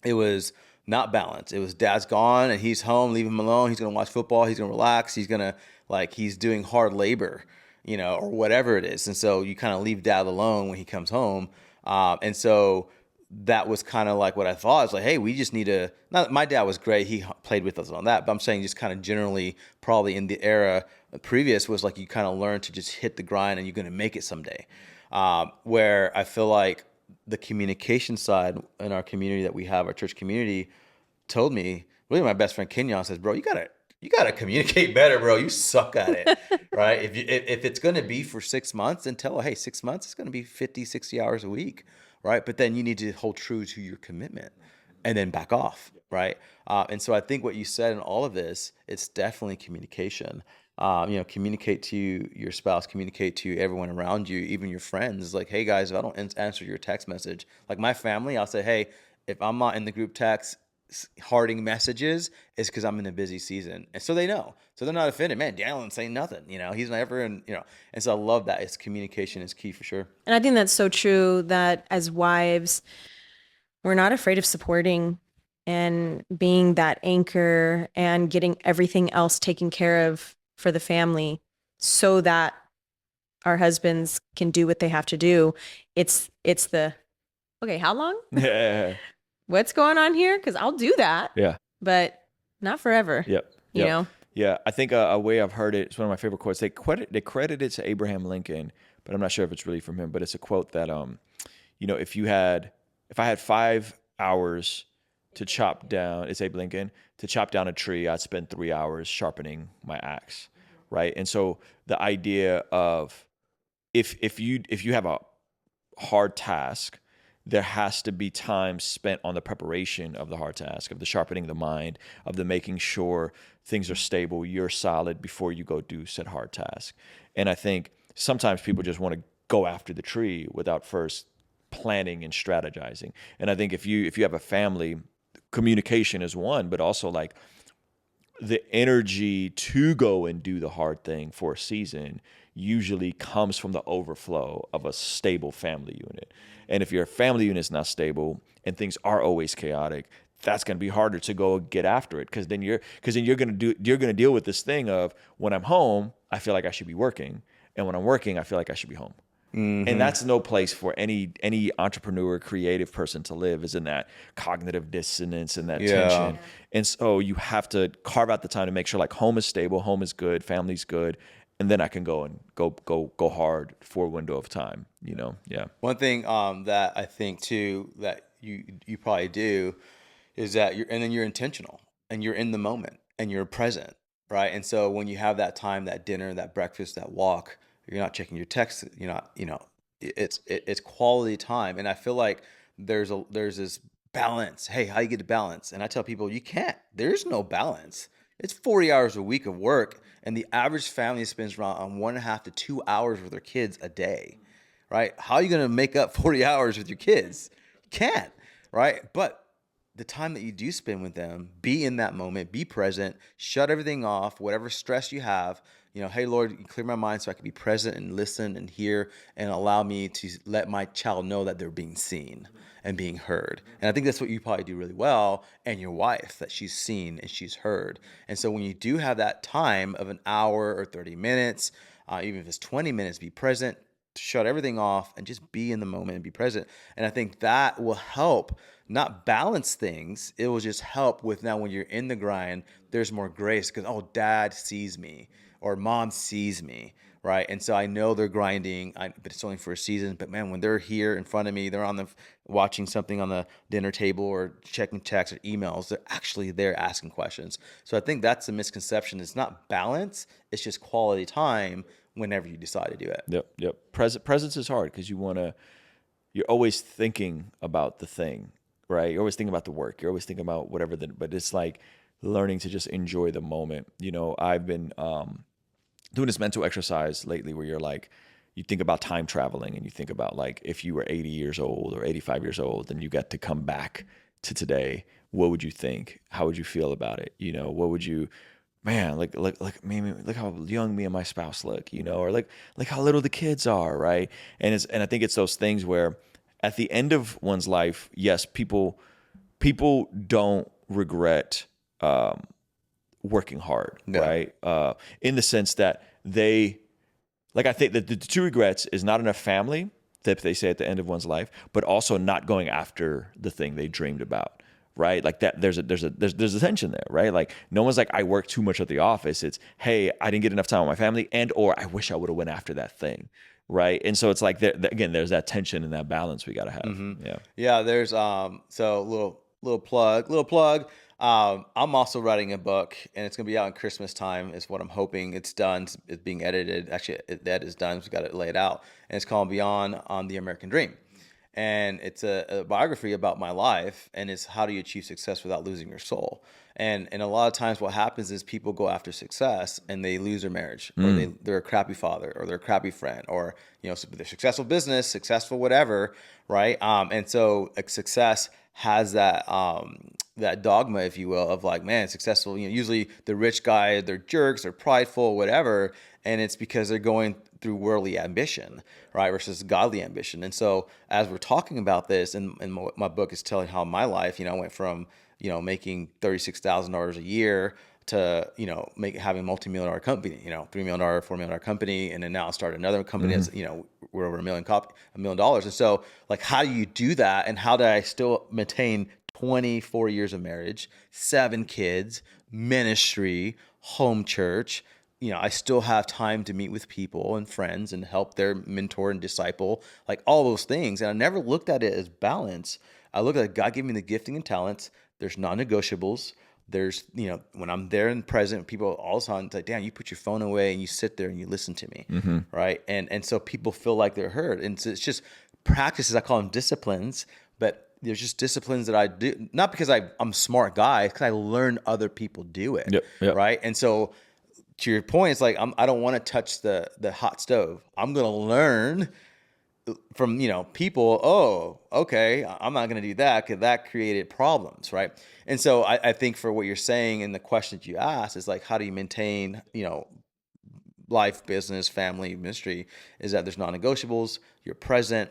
It was not balanced. It was dad's gone and he's home, leave him alone. He's going to watch football. He's going to relax. He's going to he's doing hard labor, or whatever it is. And so you kind of leave dad alone when he comes home. And so that was kind of like what I thought. It's like, hey, we just need to, not, my dad was great. He played with us on that, but I'm saying just kind of generally probably in the era previous was like, you kind of learn to just hit the grind and you're going to make it someday. Where I feel like the communication side in our community that we have, our church community, told me, really my best friend Kenyon says, bro, you gotta communicate better, bro. You suck at it, right? If it's going to be for 6 months, then tell her, hey, 6 months, it's going to be 50, 60 hours a week, right? But then you need to hold true to your commitment and then back off, right? And so I think what you said in all of this, it's definitely communication. Communicate to your spouse, communicate to everyone around you, even your friends. Like, hey guys, if I don't answer your text message, like my family, I'll say, hey, if I'm not in the group text, hearting messages is because I'm in a busy season. And so they know. So they're not offended. Man, Daniel ain't saying nothing. He's never in, And so I love that. It's communication is key for sure. And I think that's so true that as wives, we're not afraid of supporting and being that anchor and getting everything else taken care of for the family so that our husbands can do what they have to do. It's the, okay, how long? Yeah. What's going on here? Because I'll do that, Yeah. but not forever. Yep. You Yep. know? Yeah. I think a way I've heard it, it's one of my favorite quotes. They credit it to Abraham Lincoln, but I'm not sure if it's really from him. But it's a quote that if I had 5 hours to chop down, it's Abe Lincoln, to chop down a tree, I'd spend 3 hours sharpening my axe. Right. And so the idea of if you have a hard task, there has to be time spent on the preparation of the hard task, of the sharpening the mind, of the making sure things are stable, you're solid before you go do said hard task. And I think sometimes people just want to go after the tree without first planning and strategizing. And I think if you have a family, communication is one, but also like the energy to go and do the hard thing for a season usually comes from the overflow of a stable family unit. And if your family unit is not stable and things are always chaotic, that's going to be harder to go get after it because then you're going to deal with this thing of when I'm home, I feel like I should be working, and when I'm working, I feel like I should be home. And that's no place for any entrepreneur, creative person to live, is in that cognitive dissonance and that tension. And so you have to carve out the time to make sure like home is stable, home is good, family's good, and then I can go hard for a window of time. Yeah. One thing that I think too that you probably do is that you're intentional and you're in the moment and you're present, right? And so when you have that time, that dinner, that breakfast, that walk, you're not checking your texts. You're not, it's quality time. And I feel like there's this balance. Hey, how you get to balance? And I tell people you can't. There's no balance. It's 40 hours a week of work, and the average family spends around 1.5 to 2 hours with their kids a day, right? How are you going to make up 40 hours with your kids? You can't, right? But the time that you do spend with them, be in that moment, be present, shut everything off, whatever stress you have. Hey, Lord, clear my mind so I can be present and listen and hear and allow me to let my child know that they're being seen and being heard. And I think that's what you probably do really well, and your wife, that she's seen and she's heard. And so when you do have that time of an hour or 30 minutes, even if it's 20 minutes, be present, shut everything off and just be in the moment and be present. And I think that will help not balance things. It will just help with now when you're in the grind, there's more grace because, oh, dad sees me or mom sees me, right? And so I know they're grinding, but it's only for a season. But man, when they're here in front of me, they're watching something on the dinner table or checking texts or emails. They're actually there asking questions. So I think that's the misconception. It's not balance. It's just quality time whenever you decide to do it. Yep. Presence is hard because you're always thinking about the thing, right? You're always thinking about the work. You're always thinking about whatever. But it's like learning to just enjoy the moment. I've been doing this mental exercise lately where you're like, you think about time traveling and you think about like if you were 80 years old or 85 years old and you got to come back to today, what would you think? How would you feel about it? What would you, man, like look how young me and my spouse look, or like how little the kids are, right? And I think it's those things where at the end of one's life, yes, people don't regret working hard, right? In the sense that I think that the two regrets is not enough family, that they say at the end of one's life, but also not going after the thing they dreamed about, right? Like that, there's a tension there, right? Like no one's like, I work too much at the office. It's, hey, I didn't get enough time with my family, or I wish I would have went after that thing, right? And so it's like, again, there's that tension and that balance we got to have. Yeah. There's so little plug. I'm also writing a book, and it's gonna be out in Christmas time. Is what I'm hoping. It's done. It's being edited. Actually, that is done. So we got it laid out, and it's called Beyond on the American Dream. And it's a biography about my life, and it's how do you achieve success without losing your soul. And a lot of times what happens is people go after success and they lose their marriage, or they're a crappy father, or they're a crappy friend, or so they're successful business, successful whatever, right? And so success has that that dogma, if you will, of like, man, successful, usually the rich guy, they're jerks, they're prideful, whatever. And it's because they're going through worldly ambition, right? Versus godly ambition. And so as we're talking about this, and my book is telling how my life, I went from, making $36,000 a year to, having a multi-million dollar company, $3 million, $4 million company. And then now I started another company as, we're over $1 million. And so like, how do you do that? And how do I still maintain 24 years of marriage, 7 kids, ministry, home church? I still have time to meet with people and friends and help their mentor and disciple, like all those things. And I never looked at it as balance. I looked at God gave me the gifting and talents. There's non-negotiables. There's, when I'm there and present, people all the time, it's like, damn, you put your phone away and you sit there and you listen to me. Right. And so people feel like they're heard. And so it's just practices. I call them disciplines, but there's just disciplines that I do, not because I'm a smart guy, because I learn other people do it. Yep. Right. And so to your point, it's like, I don't want to touch the hot stove. I'm going to learn from, people. Oh, okay. I'm not going to do that because that created problems. Right. And so I think for what you're saying and the question that you asked is like, how do you maintain, life, business, family, ministry, is that there's non-negotiables, you're present,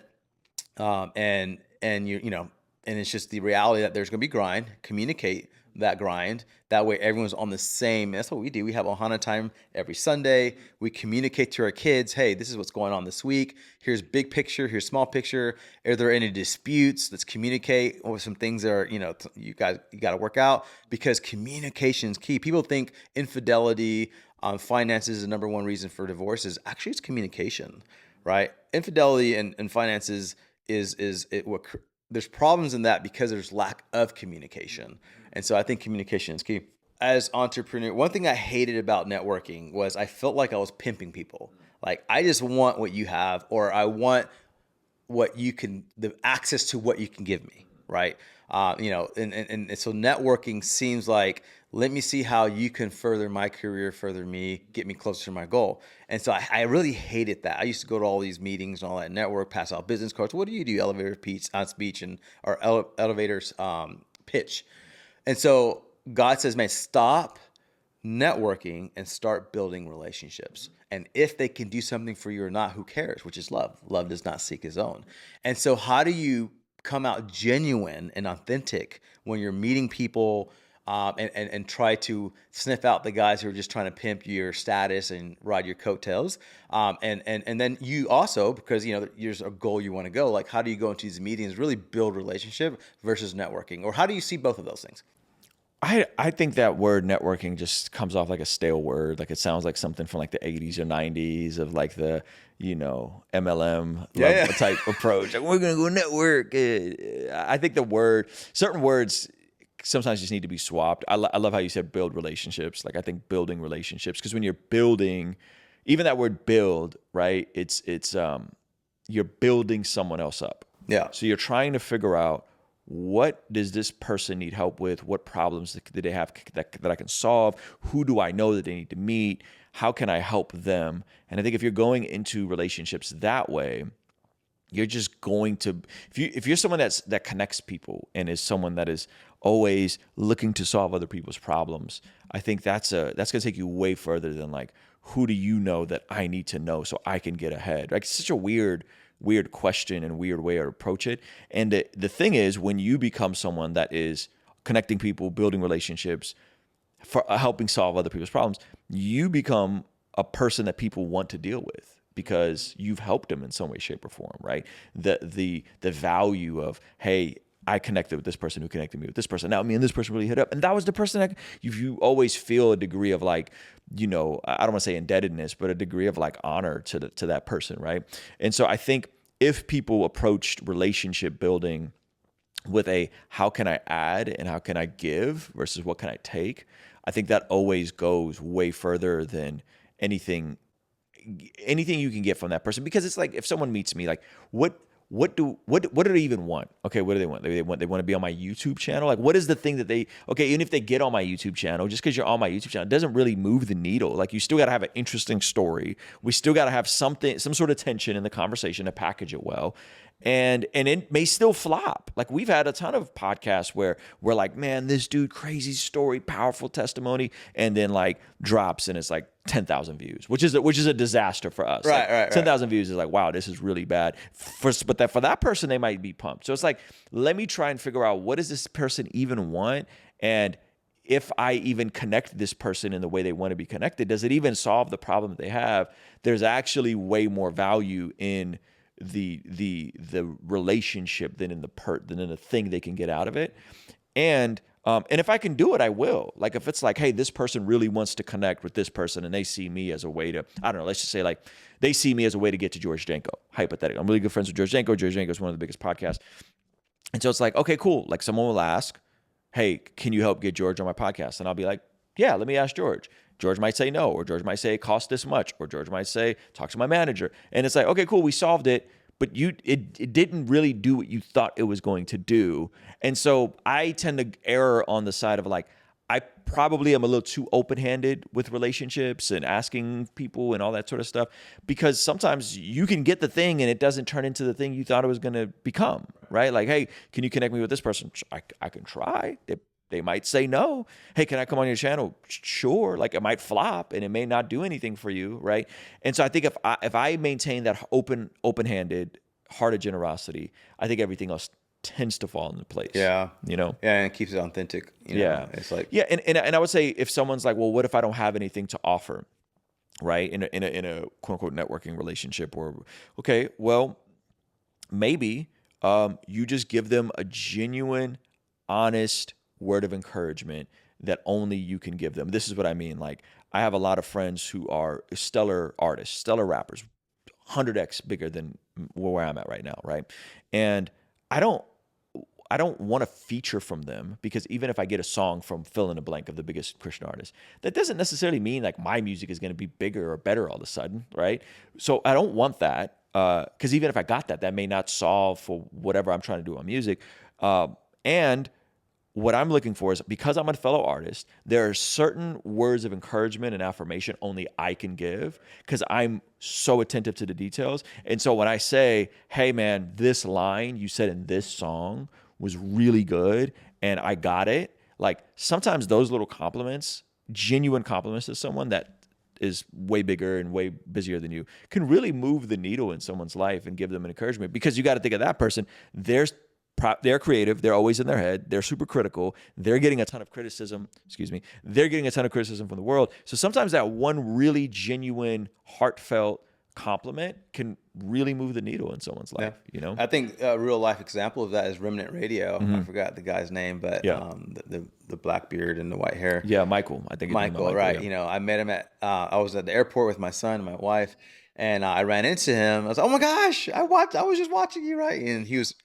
and and it's just the reality that there's going to be grind. Communicate that grind. That way everyone's on the same. That's what we do. We have Ohana time every Sunday. We communicate to our kids, hey, this is what's going on this week. Here's big picture. Here's small picture. Are there any disputes? Let's communicate. Or some things that are, you got to work out, because communication is key. People think infidelity, finances is the number one reason for divorce. Actually, it's communication, right? Infidelity and finances there's problems in that because there's lack of communication. And so I think communication is key. As entrepreneur, one thing I hated about networking was I felt like I was pimping people. Like, I just want what you have, or I want what you can, the access to what you can give me, right? And so networking seems like, let me see how you can further my career, further me, get me closer to my goal. And so I really hated that. I used to go to all these meetings and all that, network, pass out business cards. What do you do? Elevator speech and or elevators pitch. And so God says, man, stop networking and start building relationships. And if they can do something for you or not, who cares? Which is love. Love does not seek his own. And so how do you come out genuine and authentic when you're meeting people, and try to sniff out the guys who are just trying to pimp your status and ride your coattails? And then you also, because there's a goal you want to go, like, how do you go into these meetings, really build relationship versus networking? Or how do you see both of those things? I think that word networking just comes off like a stale word. Like, it sounds like something from like the 80s or 90s of like the, MLM type approach. Like, we're going to go network. I think certain words sometimes just need to be swapped. I love how you said build relationships. Like, I think building relationships, because when you're building, even that word build, right? It's you're building someone else up. Yeah. So you're trying to figure out, what does this person need help with? What problems do they have that I can solve? Who do I know that they need to meet? How can I help them? And I think if you're going into relationships that way, you're just going to, if you're someone that connects people and is someone that is always looking to solve other people's problems, I think that's going to take you way further than like, who do you know that I need to know so I can get ahead? Like, it's such a weird question and weird way to approach it. And the thing is, when you become someone that is connecting people, building relationships, for helping solve other people's problems, you become a person that people want to deal with, because you've helped them in some way, shape, or form, right? The value of, hey, I connected with this person who connected me with this person. Now me and this person really hit up. And that was the person that you always feel a degree of like, I don't want to say indebtedness, but a degree of like honor to that person, right? And so I think if people approached relationship building with a, how can I add and how can I give versus what can I take, I think that always goes way further than anything you can get from that person. Because it's like, if someone meets me, like, what do they even want? Okay, what do they want? They want to be on my YouTube channel. Like, what is the thing that even if they get on my YouTube channel, just because you're on my YouTube channel, it doesn't really move the needle. Like, you still got to have an interesting story. We still got to have some sort of tension in the conversation to package it well. And it may still flop. Like we've had a ton of podcasts where we're like, man, this dude, crazy story, powerful testimony, and then like drops and it's like 10,000 views, which is a disaster for us. Right, like, right. 10,000 views is like, wow, this is really bad. For that person, they might be pumped. So it's like, let me try and figure out, what does this person even want, and if I even connect this person in the way they want to be connected, does it even solve the problem that they have? There's actually way more value in the relationship than in the thing they can get out of it. And if I can do it, I will. Like if it's like, hey, this person really wants to connect with this person and they see me as a way to, I don't know, let's just say like they see me as a way to get to George Janko, hypothetically. I'm really good friends with George Janko. George Janko is one of the biggest podcasts. And so it's like, okay, cool. Like someone will ask, hey, can you help get George on my podcast? And I'll be like, yeah, let me ask George. George might say no, or George might say it costs this much, or George might say, talk to my manager. And it's like, okay, cool, we solved it, but it didn't really do what you thought it was going to do. And so I tend to err on the side of like, I probably am a little too open-handed with relationships and asking people and all that sort of stuff, because sometimes you can get the thing and it doesn't turn into the thing you thought it was going to become, right? Like, hey, can you connect me with this person? I can try. They might say no. Hey, can I come on your channel? Sure. Like it might flop and it may not do anything for you, right? And so I think if I maintain that open-handed heart of generosity, I think everything else tends to fall into place. Yeah. You know? Yeah, and it keeps it authentic. Yeah. It's like, yeah, and I would say if someone's like, well, what if I don't have anything to offer, right? In a quote unquote networking relationship, or okay, well, maybe you just give them a genuine, honest word of encouragement that only you can give them. This is what I mean. Like I have a lot of friends who are stellar artists, stellar rappers, 100x bigger than where I'm at right now, right? And I don't want to feature from them, because even if I get a song from fill in the blank of the biggest Christian artist, that doesn't necessarily mean like my music is going to be bigger or better all of a sudden, right? So I don't want that, because even if I got that, that may not solve for whatever I'm trying to do on music. And what I'm looking for is, because I'm a fellow artist, there are certain words of encouragement and affirmation only I can give, because I'm so attentive to the details. And so when I say, hey man, this line you said in this song was really good and I got it, like sometimes those little compliments, genuine compliments to someone that is way bigger and way busier than you, can really move the needle in someone's life and give them an encouragement. Because you got to think of that person, they're creative. They're always in their head. They're super critical. They're getting a ton of criticism. They're getting a ton of criticism from the world. So sometimes that one really genuine, heartfelt compliment can really move the needle in someone's life. Yeah. You know, I think a real life example of that is Remnant Radio. I forgot the guy's name, but Yeah. the black beard and the white hair. yeah, Michael. I think his name is Michael, right? Yeah. You know, I met him at I was at the airport with my son and my wife, and I ran into him. I was like, "Oh my gosh, I was just watching you, right?" And he was,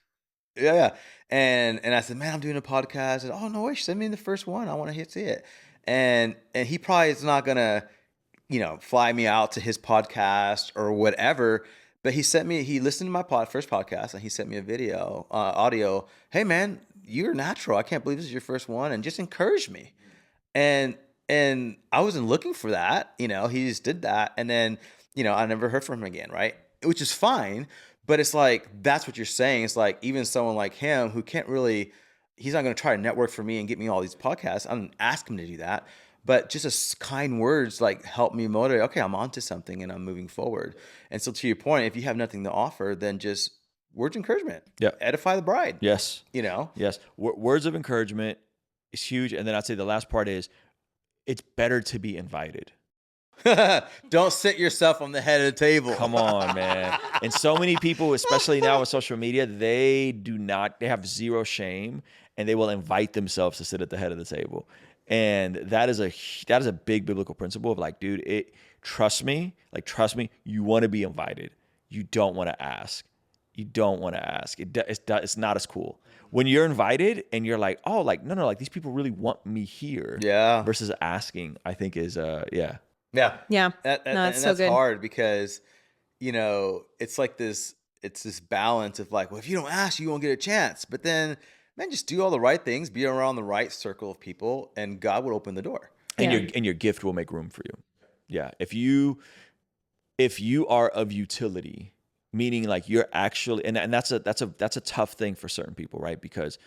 yeah. And I said, "Man, I'm doing a podcast." And, "Oh no way, send me the first one. I want to see it." And he probably is not gonna, fly me out to his podcast or whatever. But he listened to my first podcast, and he sent me a video, audio. Hey man, you're natural. I can't believe this is your first one, and just encouraged me. And I wasn't looking for that. He just did that. And then, I never heard from him again, right? Which is fine. But it's like, that's what you're saying. It's like, even someone like him who can't really, he's not going to try to network for me and get me all these podcasts. I don't ask him to do that. But just kind words like help me motivate. Okay, I'm onto something and I'm moving forward. And so to your point, if you have nothing to offer, then just words of encouragement. Yeah. Edify the bride. Yes. Yes. Words of encouragement is huge. And then I'd say the last part is, it's better to be invited. Don't sit yourself on the head of the table. Come on, man. And so many people, especially now with social media, they have zero shame, and they will invite themselves to sit at the head of the table. And that is a big biblical principle of like, dude, trust me, you want to be invited. You don't want to ask. It's not as cool. When you're invited and you're like, oh, like, no, like these people really want me here. Yeah. Versus asking, I think is, yeah. Yeah. Yeah. No, it's so that's good. hard because, it's like this balance of like, well, if you don't ask, you won't get a chance. But then, man, just do all the right things, be around the right circle of people, and God will open the door. And your gift will make room for you. Yeah. If you are of utility, meaning like you're actually, and that's a tough thing for certain people, right? Because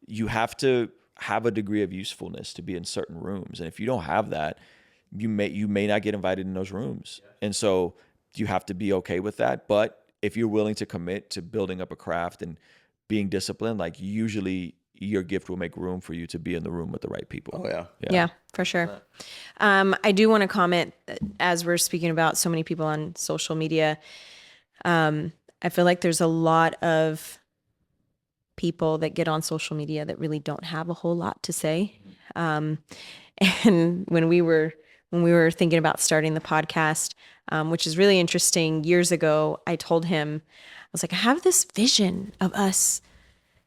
you have to have a degree of usefulness to be in certain rooms, and if you don't have that, you may not get invited in those rooms. And so you have to be okay with that. But if you're willing to commit to building up a craft and being disciplined, like usually your gift will make room for you to be in the room with the right people. Oh yeah. Yeah, for sure. I do want to comment, as we're speaking about so many people on social media. I feel like there's a lot of people that get on social media that really don't have a whole lot to say. And when we were thinking about starting the podcast, which is really interesting, years ago, I told him, I was like, I have this vision of us.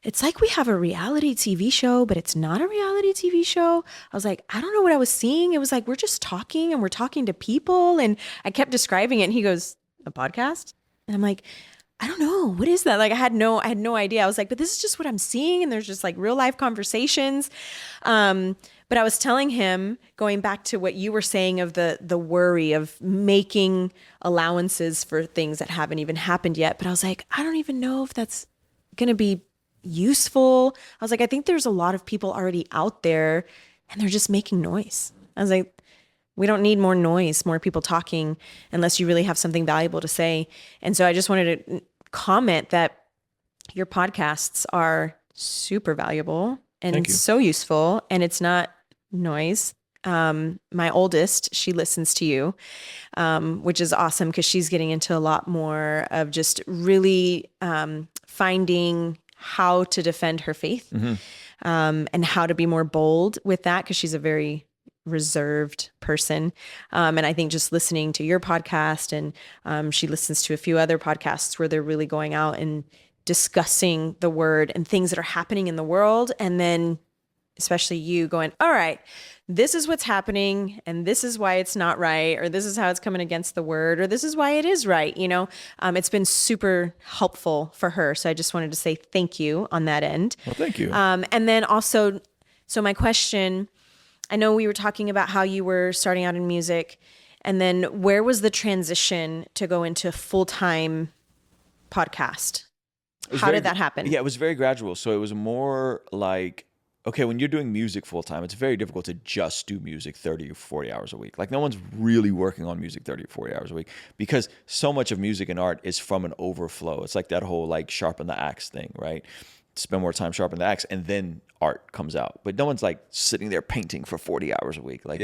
It's like we have a reality TV show, but it's not a reality TV show. I was like, I don't know what I was seeing. It was like, we're just talking and we're talking to people. And I kept describing it. And he goes, a podcast? And I'm like, I don't know. What is that? Like, I had no idea. I was like, but this is just what I'm seeing. And there's just like real life conversations. But I was telling him, going back to what you were saying of the worry of making allowances for things that haven't even happened yet. But I was like, I don't even know if that's going to be useful. I was like, I think there's a lot of people already out there and they're just making noise. I was like, we don't need more noise, more people talking, unless you really have something valuable to say. And so I just wanted to comment that your podcasts are super valuable and so useful, and it's not noise. My oldest, she listens to you, which is awesome because she's getting into a lot more of just really finding how to defend her faith, and how to be more bold with that, because she's a very reserved person. And I think just listening to your podcast, and she listens to a few other podcasts where they're really going out and discussing the word and things that are happening in the world. And then especially you going, all right, this is what's happening and this is why it's not right, or this is how it's coming against the word, or this is why it is right. It's been super helpful for her. So I just wanted to say thank you on that end. Well, thank you. And then also, so my question, I know we were talking about how you were starting out in music, and then where was the transition to go into full-time podcast? How did that happen? Yeah, it was very gradual. So it was more like, okay, when you're doing music full time, it's very difficult to just do music 30 or 40 hours a week. Like no one's really working on music 30 or 40 hours a week, because so much of music and art is from an overflow. It's like that whole like sharpen the axe thing, right? Spend more time sharpening the axe and then art comes out. But no one's like sitting there painting for 40 hours a week. Like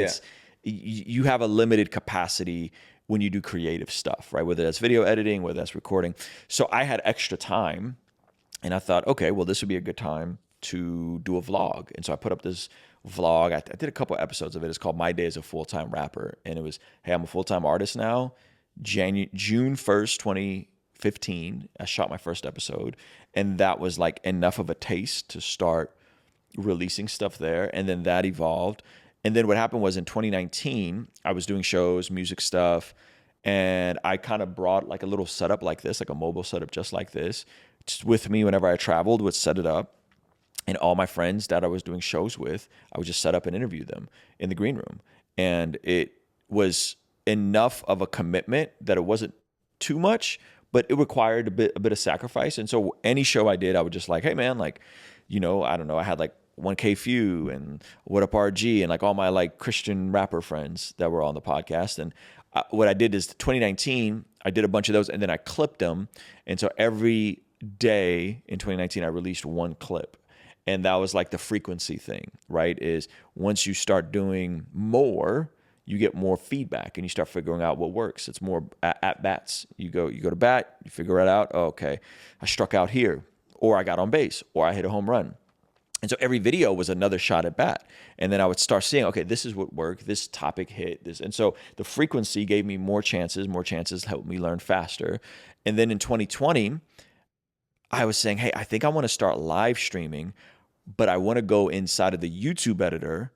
you have a limited capacity when you do creative stuff, right? Whether that's video editing, whether that's recording. So I had extra time and I thought, okay, well, this would be a good time to do a vlog. And so I put up this vlog. I did a couple episodes of it. It's called My Day as a Full-Time Rapper. And it was, hey, I'm a full-time artist now. June 1st, 2015, I shot my first episode. And that was like enough of a taste to start releasing stuff there. And then that evolved. And then what happened was in 2019, I was doing shows, music stuff. And I kind of brought like a little setup like this, like a mobile setup just like this, just with me whenever I traveled, would set it up. And all my friends that I was doing shows with, I would just set up and interview them in the green room. And it was enough of a commitment that it wasn't too much, but it required a bit of sacrifice. And so any show I did, I would just like, hey man, like, I don't know, I had like 1K Few and What Up RG and like all my like Christian rapper friends that were on the podcast. And what I did is 2019, I did a bunch of those and then I clipped them. And so every day in 2019, I released one clip. And that was like the frequency thing, right? Is once you start doing more, you get more feedback and you start figuring out what works. It's more at bats. You go to bat, you figure it out. Oh, okay, I struck out here, or I got on base, or I hit a home run. And so every video was another shot at bat. And then I would start seeing, okay, this is what worked. This topic hit this. And so the frequency gave me more chances helped me learn faster. And then in 2020, I was saying, hey, I think I want to start live streaming, but I want to go inside of the YouTube editor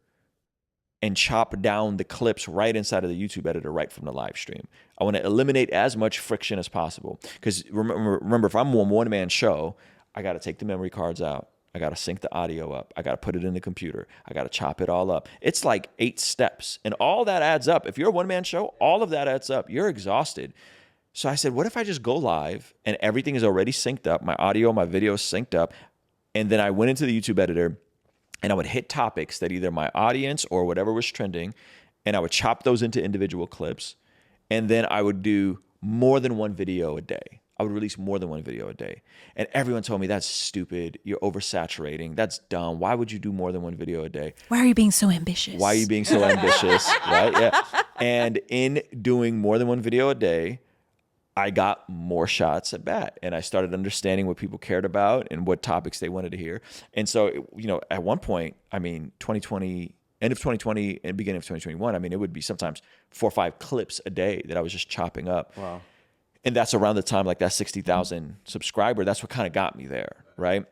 and chop down the clips right inside of the YouTube editor right from the live stream. I want to eliminate as much friction as possible. Because remember, if I'm a one-man show, I got to take the memory cards out. I got to sync the audio up. I got to put it in the computer. I got to chop it all up. It's like 8 steps. And all that adds up. If you're a one-man show, all of that adds up. You're exhausted. So I said, what if I just go live and everything is already synced up, my audio, my video is synced up, and then I went into the YouTube editor and I would hit topics that either my audience or whatever was trending, and I would chop those into individual clips, and then I would do more than one video a day. I would release more than one video a day. And everyone told me, that's stupid. You're oversaturating. That's dumb. Why would you do more than one video a day? Why are you being so ambitious? Why are you being so ambitious? Right? Yeah. And in doing more than one video a day, I got more shots at bat, and I started understanding what people cared about and what topics they wanted to hear. And so, at one point, 2020, end of 2020 and beginning of 2021, it would be sometimes 4 or 5 clips a day that I was just chopping up. Wow. And that's around the time, like that 60,000 subscriber, that's what kind of got me there, right?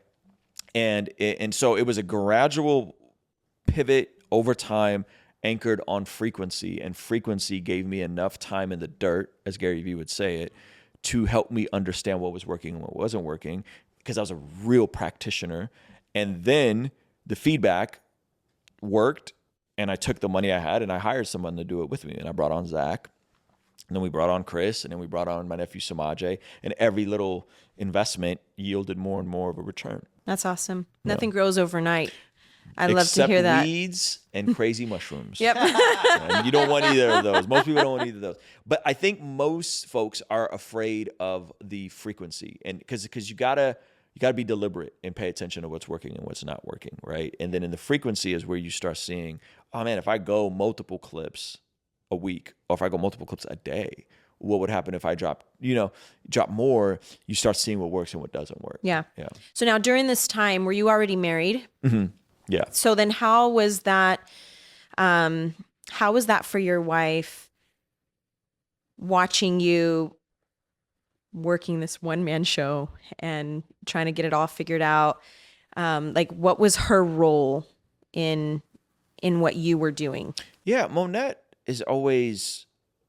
And so it was a gradual pivot over time, anchored on frequency, and frequency gave me enough time in the dirt, as Gary Vee would say it, to help me understand what was working and what wasn't working, because I was a real practitioner. And then the feedback worked, and I took the money I had and I hired someone to do it with me, and I brought on Zach. And then we brought on Chris, and then we brought on my nephew Samaje, and every little investment yielded more and more of a return. That's awesome. Nothing grows overnight. I love to hear Except that. weeds and crazy mushrooms. Yep. And you don't want either of those. Most people don't want either of those. But I think most folks are afraid of the frequency, and because you gotta be deliberate and pay attention to what's working and what's not working, right? And then in the frequency is where you start seeing, oh man, if I go multiple clips a week, or if I go multiple clips a day, what would happen if I drop more? You start seeing what works and what doesn't work. Yeah. Yeah. So now during this time, were you already married? Mm-hmm. Yeah. So then how was that for your wife, watching you working this one-man show and trying to get it all figured out? Like, what was her role in what you were doing? Yeah. Monette is always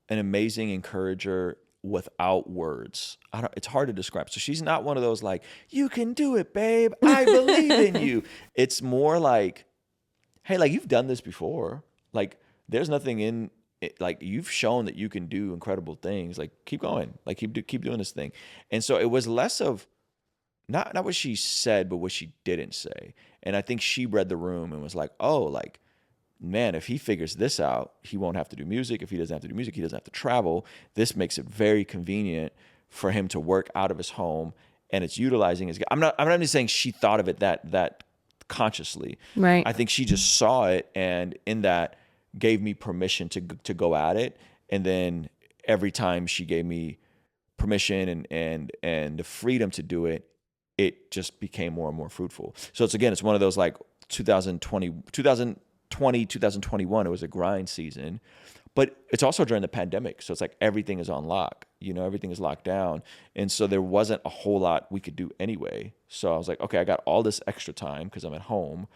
an amazing encourager without words. It's hard to describe. So she's not one of those like, you can do it, babe. I believe in you. It's more like, hey, like, you've done this before. Like, there's nothing in it. Like, you've shown that you can do incredible things. Like, keep going. Like, keep doing this thing. And so it was less of not what she said, but what she didn't say. And I think she read the room and was like, oh, like, man, if he figures this out, he won't have to do music. If he doesn't have to do music, he doesn't have to travel. This makes it very convenient for him to work out of his home, and it's utilizing his. I'm not even saying she thought of it that consciously. Right. I think she just saw it, and in that gave me permission to go at it. And then every time she gave me permission and the freedom to do it, it just became more and more fruitful. So it's one of those, like, 2021, it was a grind season, but it's also during the pandemic. So it's like everything is on lock, everything is locked down. And so there wasn't a whole lot we could do anyway. So I was like, okay, I got all this extra time because I'm at home,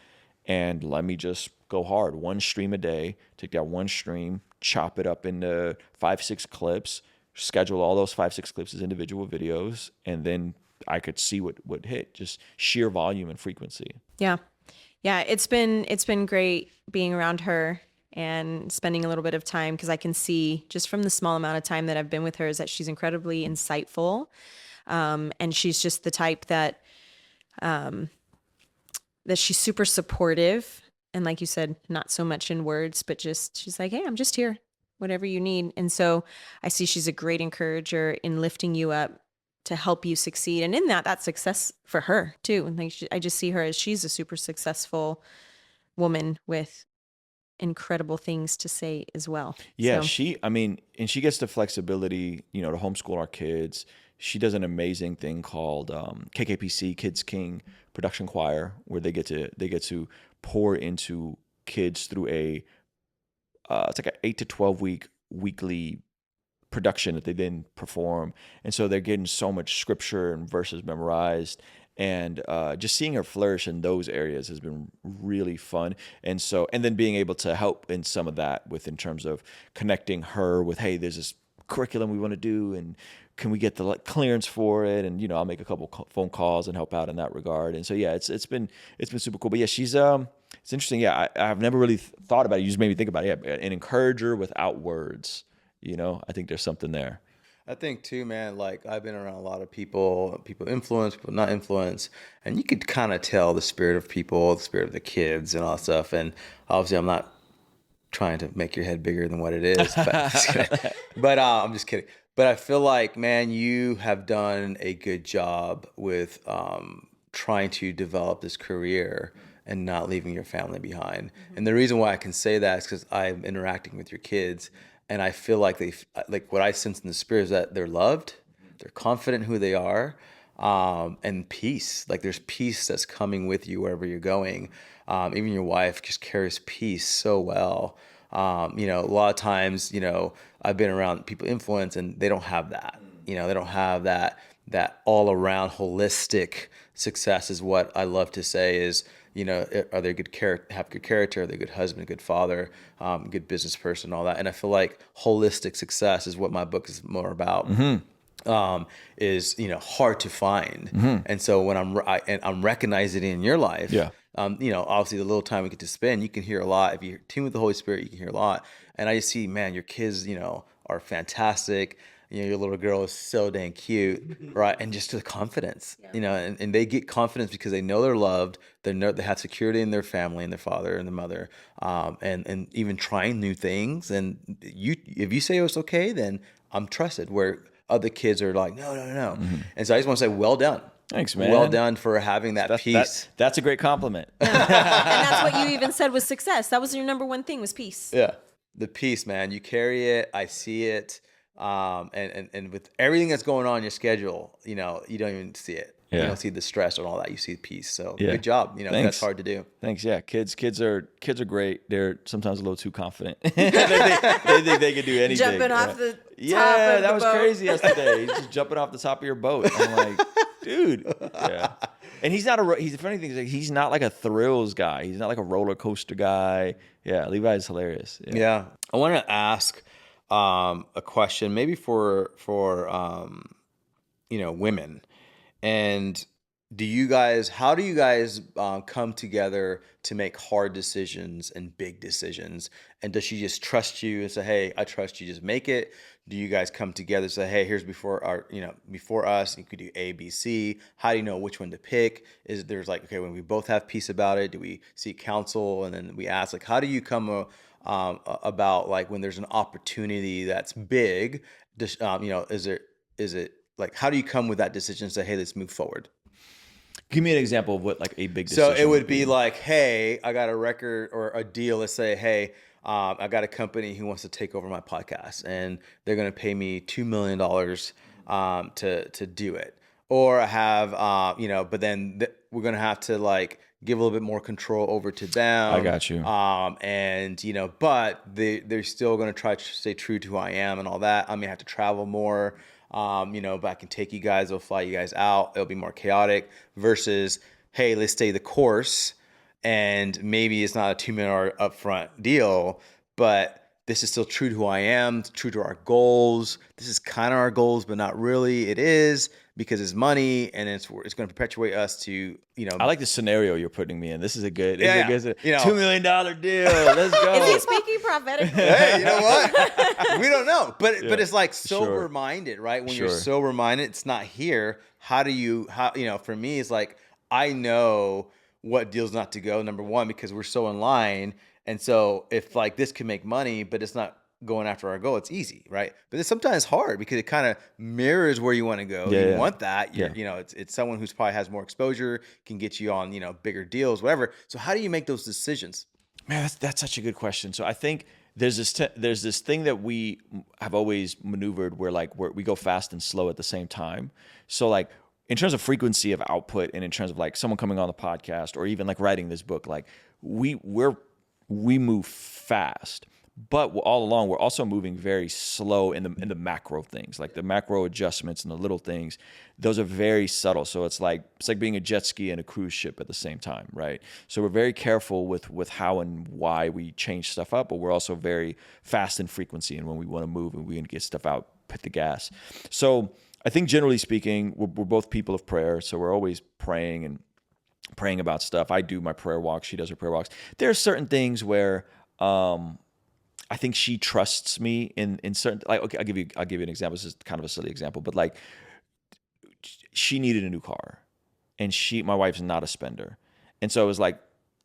and let me just go hard. One stream a day, take that one stream, chop it up into 5-6 clips, schedule all those 5-6 clips as individual videos, and then I could see what would hit, just sheer volume and frequency. Yeah. Yeah, it's been great being around her and spending a little bit of time, because I can see just from the small amount of time that I've been with her is that she's incredibly insightful, and she's just the type that she's super supportive, and like you said, not so much in words, but just she's like, hey, I'm just here, whatever you need. And so I see she's a great encourager in lifting you up to help you succeed. And in that's success for her too. And like I just see her as she's a super successful woman with incredible things to say as well. Yeah, So, and she gets the flexibility, to homeschool our kids. She does an amazing thing called KKPC, Kids King Production Choir, where they get to pour into kids through it's like an 8 to 12 week weekly production that they then perform. And so they're getting so much scripture and verses memorized, and just seeing her flourish in those areas has been really fun. And then being able to help in some of that in terms of connecting her with, hey, there's this curriculum we want to do, and can we get the clearance for it? And I'll make a couple phone calls and help out in that regard. And so yeah, it's been super cool. But yeah, she's it's interesting. Yeah, I've never really thought about it. You just made me think about it. Yeah, an encourager without words. I think there's something there. I think too, man, like I've been around a lot of people influence, people not influence, and you could kind of tell the spirit of people, the spirit of the kids and all that stuff. And obviously I'm not trying to make your head bigger than what it is, but I'm just kidding. But I feel like, man, you have done a good job with trying to develop this career and not leaving your family behind. And the reason why I can say that is because I'm interacting with your kids, and I feel like like what I sense in the spirit is that they're loved, they're confident in who they are, and peace. Like there's peace that's coming with you wherever you're going. Even your wife just carries peace so well. A lot of times, I've been around people influence and they don't have that. They don't have that all around holistic success is what I love to say is, are they good character, have good character? Are they a good husband, a good father, good business person, all that. And I feel like holistic success is what my book is more about. Is hard to find, and so when I'm recognizing it in your life, Yeah. Obviously the little time we get to spend, you can hear a lot. If you tune with the Holy Spirit, you can hear a lot. And I just see, man, your kids, are fantastic. Your little girl is so dang cute, right? And just the confidence, and they get confidence because they know they're loved. They know they have security in their family and their father and their mother, and even trying new things. And if you say it's okay, then I'm trusted. Where other kids are like, no, no, no. And so I just want to say, well done. Thanks, man. Well done for having that peace. That's a great compliment. And that's what you even said was success. That was your number one thing was peace. Yeah. The peace, man. You carry it. I see it. And with everything that's going on in your schedule, you don't even see it. Yeah. You don't see the stress and all that. You see peace. So Yeah. good job. Thanks. That's hard to do. Thanks. Yeah. Kids are great. They're sometimes a little too confident. they think they can do anything. Jumping off the top Yeah, of that the was boat. crazy yesterday. He's just jumping off the top of your boat. I'm like, dude. Yeah. And he's the funny thing is like, he's not like a thrills guy. He's not like a roller coaster guy. Yeah. Levi's hilarious. Yeah. I want to ask a question maybe for women. And how do you guys come together to make hard decisions and big decisions? And does she just trust you and say, hey, I trust you, just make it? Do you guys come together and say, hey, here's before us, you could do A, B, C. How do you know which one to pick? There's like, okay, when we both have peace about it, do we seek counsel? And then we ask, like, how do you come about like when there's an opportunity that's big, is it like, how do you come with that decision and say, hey, let's move forward? Give me an example of what like a big decision. So it would be like, hey, I got a record or a deal. Let's say, hey, I got a company who wants to take over my podcast, and they're going to pay me $2 million to do it. Or I have, but then we're going to have to like give a little bit more control over to them. I got you. But they're still going to try to stay true to who I am and all that. I may have to travel more. But I can take you guys, I'll fly you guys out. It'll be more chaotic versus, hey, let's stay the course. And maybe it's not a $2 million upfront deal, but this is still true to who I am, true to our goals. This is kind of our goals, but not really. It is because it's money, and it's going to perpetuate us to, I like the scenario you're putting me in. This is a good, $2 million deal. Let's go. Is he speaking prophetically? Hey, you know what? We don't know, but it's like sober minded, right? When you're sober minded, it's not here. How for me, it's like, I know what deals not to go. Number one, because we're so in line. And so if like this can make money, but it's not going after our goal, it's easy, right? But it's sometimes hard because it kind of mirrors where you want to go. You want that. It's someone who's probably has more exposure, can get you on, bigger deals, whatever. So how do you make those decisions? Man, that's such a good question. So I think there's this thing that we have always maneuvered where we go fast and slow at the same time. So like in terms of frequency of output, and in terms of like someone coming on the podcast or even like writing this book, like we move fast, but all along we're also moving very slow in the macro things, like the macro adjustments and the little things. Those are very subtle. So it's like being a jet ski and a cruise ship at the same time, right? So we're very careful with how and why we change stuff up, but we're also very fast in frequency. And when we want to move and we want to get stuff out, hit the gas. So I think generally speaking, we're both people of prayer. So we're always praying about stuff. I do my prayer walks. She does her prayer walks. There are certain things where I think she trusts me in certain, like, okay, I'll give you an example. This is kind of a silly example, but like, she needed a new car, and my wife's not a spender. And so it was like,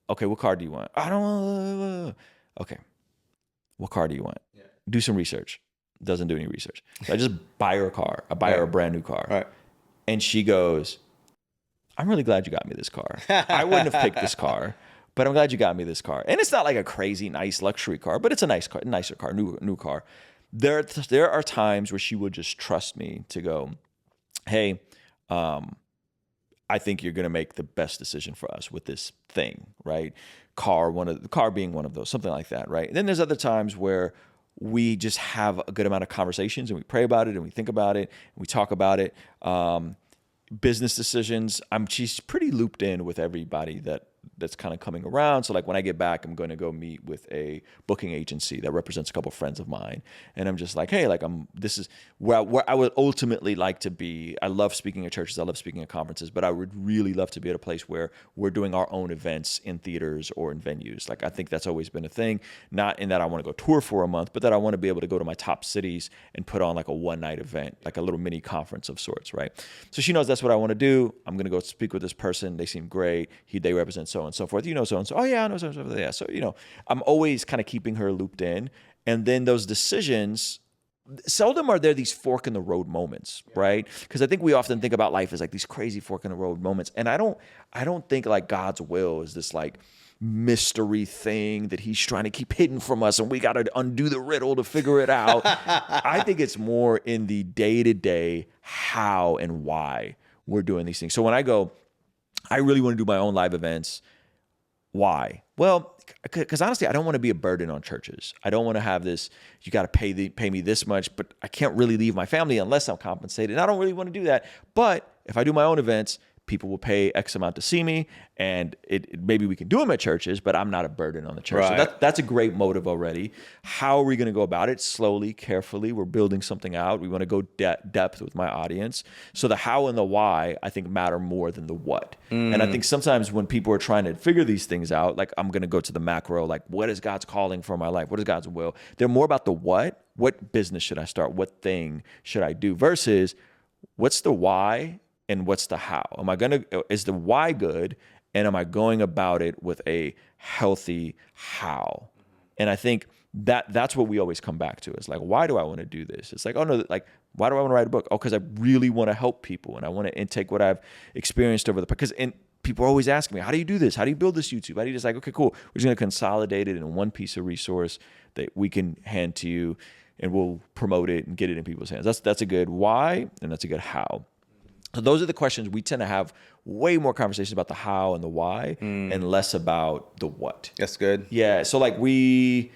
okay, what car do you want? I don't want, okay, what car do you want? Yeah. Do some research. Doesn't do any research. So I just buy her a car. I buy her a brand new car. Right. And she goes, I'm really glad you got me this car. I wouldn't have picked this car, but I'm glad you got me this car. And it's not like a crazy nice luxury car, but it's a nice car, nicer car, new car. There are times where she would just trust me to go, hey, I think you're going to make the best decision for us with this thing, right? Car being one of those, something like that, right? And then there's other times where we just have a good amount of conversations and we pray about it and we think about it and we talk about it. Business decisions, she's pretty looped in with everybody that's kind of coming around. So like when I get back, I'm going to go meet with a booking agency that represents a couple of friends of mine. And I'm just like, hey, like this is where I would ultimately like to be. I love speaking at churches. I love speaking at conferences, but I would really love to be at a place where we're doing our own events in theaters or in venues. Like I think that's always been a thing, not in that I want to go tour for a month, but that I want to be able to go to my top cities and put on like a one night event, like a little mini conference of sorts. Right. So she knows that's what I want to do. I'm going to go speak with this person. They seem great. They represent so and so forth. You know so and so. Oh yeah, I know so and so. Yeah. So I'm always kind of keeping her looped in, and then those decisions. Seldom are there these fork in the road moments, right? Because I think we often think about life as like these crazy fork in the road moments, and I don't think like God's will is this like mystery thing that He's trying to keep hidden from us, and we got to undo the riddle to figure it out. I think it's more in the day-to-day how and why we're doing these things. So when I go, I really want to do my own live events. Why? Well, because honestly, I don't want to be a burden on churches. I don't want to have this, you got to pay me this much, but I can't really leave my family unless I'm compensated. And I don't really want to do that. But if I do my own events, people will pay X amount to see me, and maybe we can do them at churches, but I'm not a burden on the church. Right. So that's a great motive already. How are we going to go about it? Slowly, carefully. We're building something out. We want to go depth with my audience. So the how and the why, I think, matter more than the what. And I think sometimes when people are trying to figure these things out, like I'm going to go to the macro, like what is God's calling for my life? What is God's will? They're more about the what. What business should I start? What thing should I do? Versus what's the why? And what's the how? Is the why good? And am I going about it with a healthy how? And I think that's what we always come back to. Is like, why do I want to do this? It's like, oh no, like, why do I want to write a book? Oh, because I really want to help people, and I want to intake what I've experienced and people are always asking me, how do you do this? How do you build this YouTube? How do you just like, okay, cool. We're just going to consolidate it in one piece of resource that we can hand to you, and we'll promote it and get it in people's hands. That's a good why, and that's a good how. So those are the questions we tend to have way more conversations about the how and the why and less about the what. That's good. Yeah. So like we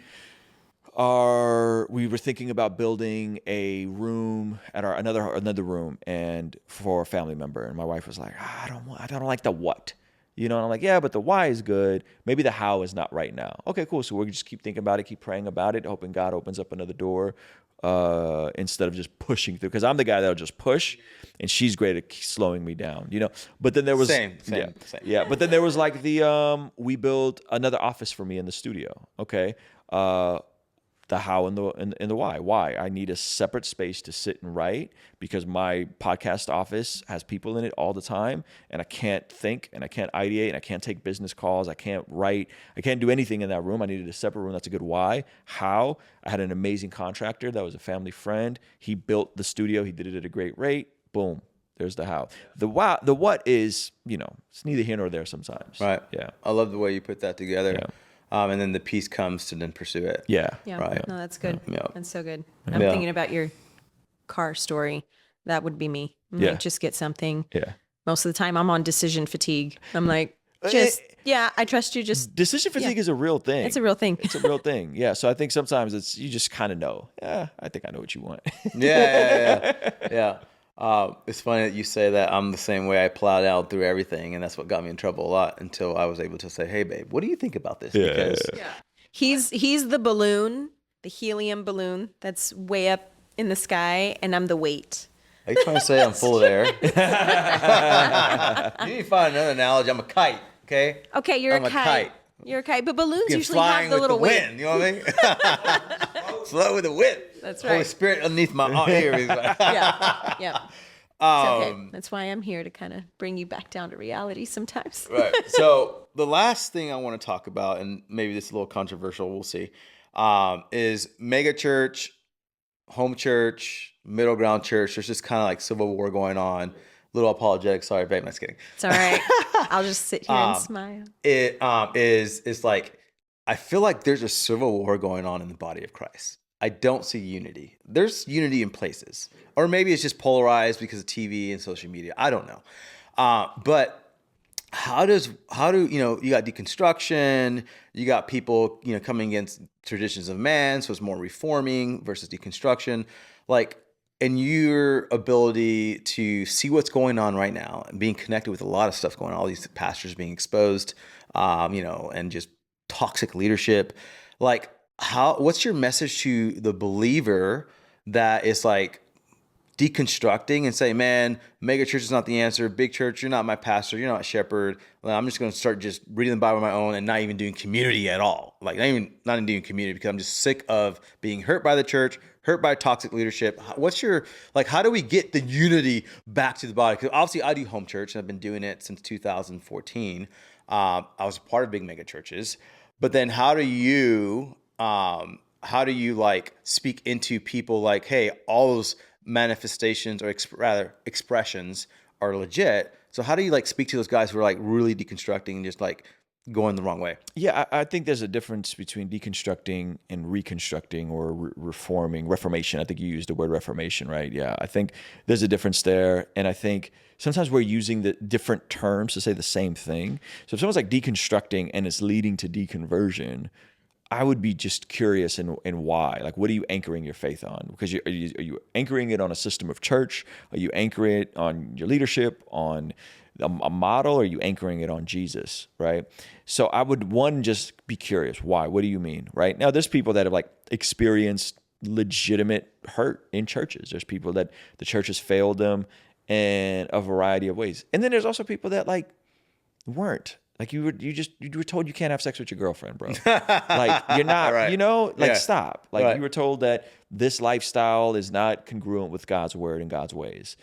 were thinking about building a room at another room and for a family member. And my wife was like, I don't like the what, and I'm like, yeah, but the why is good. Maybe the how is not right now. Okay, cool. So we'll just keep thinking about it, keep praying about it, hoping God opens up another door instead of just pushing through. Because I'm the guy that'll just push, and she's great at slowing me down, But then there was same. Yeah. But then there was like we built another office for me in the studio. Okay. The how and the why. Why? I need a separate space to sit and write because my podcast office has people in it all the time, and I can't think and I can't ideate and I can't take business calls. I can't write. I can't do anything in that room. I needed a separate room. That's a good why. How? I had an amazing contractor that was a family friend. He built the studio. He did it at a great rate. Boom. There's the how. The why. The what is, it's neither here nor there sometimes. Right. Yeah. I love the way you put that together. Yeah. And then the piece comes to then pursue it. Yeah. Yeah. Right. No, that's good. Yeah. That's so good. I'm Yeah. thinking about your car story. That would be me. I'm Yeah. like, just get something. Yeah. Most of the time I'm on decision fatigue. I'm like, I trust you. Just Decision fatigue is a real thing. It's a real thing. It's a real thing. Yeah. So I think sometimes you just kind of know. Yeah, I think I know what you want. Yeah. It's funny that you say that. I'm the same way. I plowed out through everything, and that's what got me in trouble a lot until I was able to say, "Hey, babe, what do you think about this?" Because he's the balloon, the helium balloon that's way up in the sky, and I'm the weight. are you trying to say I'm full of air? You need to find another analogy. I'm a kite. Okay. Okay, you're I'm a kite. You're a kite, but balloons Get usually have flying the with little the wing. wind. You know what I mean? Flow with the wind. That's Holy right. Spirit underneath my ears. Yeah, yeah. It's okay. That's why I'm here to kind of bring you back down to reality sometimes. Right. So the last thing I want to talk about, and maybe this is a little controversial, we'll see, is mega church, home church, middle ground church. There's just kind of like civil war going on. Little apologetic. Sorry, babe. I'm just kidding. It's all right. I'll just sit here and smile. It's like I feel like there's a civil war going on in the body of Christ. I don't see unity. There's unity in places, or maybe it's just polarized because of TV and social media. I don't know. But how do you got deconstruction, you got people coming against traditions of man, so it's more reforming versus deconstruction, like. And your ability to see what's going on right now and being connected with a lot of stuff going on, all these pastors being exposed, and just toxic leadership. Like, what's your message to the believer that is like deconstructing and say, man, mega church is not the answer. Big church, you're not my pastor. You're not a shepherd. I'm just going to start just reading the Bible on my own and not even doing community at all. Like not even doing community because I'm just sick of being hurt by the church, hurt by toxic leadership. What's your, like, how do we get the unity back to the body? Because obviously I do home church and I've been doing it since 2014. I was a part of big mega churches, but then how do you like speak into people like, hey, all those manifestations or rather expressions are legit. So how do you like speak to those guys who are like really deconstructing and just like going the wrong way? Yeah, I think there's a difference between deconstructing and reconstructing or reformation. I think you used the word reformation, right? Yeah, I think there's a difference there. And I think sometimes we're using the different terms to say the same thing. So if someone's like deconstructing and it's leading to deconversion, I would be just curious and why. Like, what are you anchoring your faith on? Because are you anchoring it on a system of church? Are you anchoring it on your leadership, on a model? Or are you anchoring it on Jesus, right? So I would, just be curious. Why? What do you mean, right? Now, there's people that have like experienced legitimate hurt in churches. There's people that the church has failed them in a variety of ways. And then there's also people that like weren't. Like you were told you can't have sex with your girlfriend, bro. Like you're not, right. Stop. Like right. You were told that this lifestyle is not congruent with God's word and God's ways.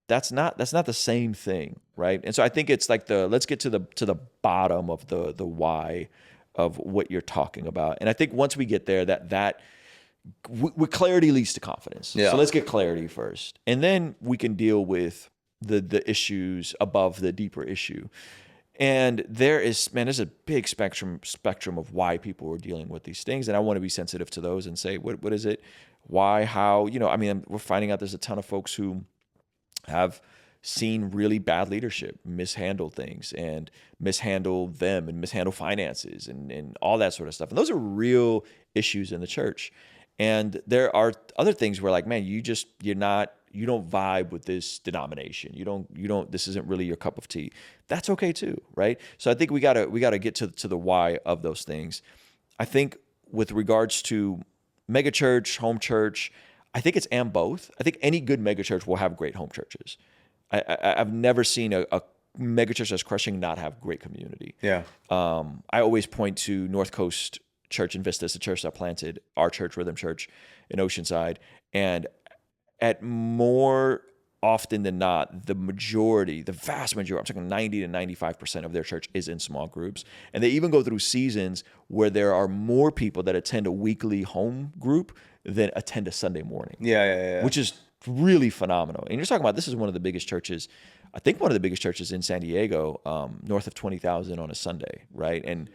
That's not the same thing, right? And so I think it's like let's get to the bottom of the why of what you're talking about. And I think once we get there, that with clarity leads to confidence. Yeah. So let's get clarity first, and then we can deal with the issues above the deeper issue. And there's a big spectrum of why people are dealing with these things. And I want to be sensitive to those and say, what is it? Why, how, we're finding out there's a ton of folks who have seen really bad leadership, mishandle things and mishandle them and mishandle finances and all that sort of stuff. And those are real issues in the church. And there are other things where like, man, you don't vibe with this denomination. You don't, this isn't really your cup of tea. That's okay too, right? So I think we gotta get to the why of those things. I think with regards to mega church, home church, I think it's and both. I think any good mega church will have great home churches. I've never seen a mega church that's crushing not have great community. Yeah. I always point to North Coast Church in Vista, the church that planted our church, Rhythm Church in Oceanside. And at more often than not, the vast majority, I'm talking 90 to 95% of their church is in small groups. And they even go through seasons where there are more people that attend a weekly home group than attend a Sunday morning. Yeah. Which is really phenomenal. And you're talking about, this is one of the biggest churches, I think one of the biggest churches in San Diego, north of 20,000 on a Sunday, right? And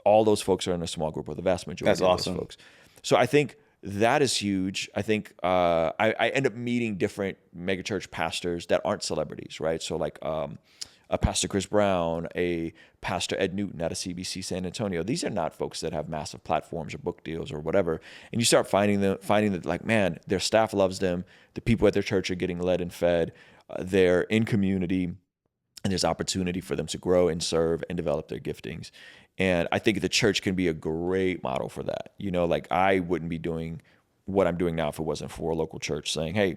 all those folks are in a small group, or the vast majority of those folks. So I think that is huge. I think I end up meeting different megachurch pastors that aren't celebrities, right? So like a Pastor Chris Brown, a Pastor Ed Newton out of CBC San Antonio. These are not folks that have massive platforms or book deals or whatever. And you start finding that like, man, their staff loves them. The people at their church are getting led and fed. They're in community, and there's opportunity for them to grow and serve and develop their giftings. And I think the church can be a great model for that. Like I wouldn't be doing what I'm doing now if it wasn't for a local church saying, hey,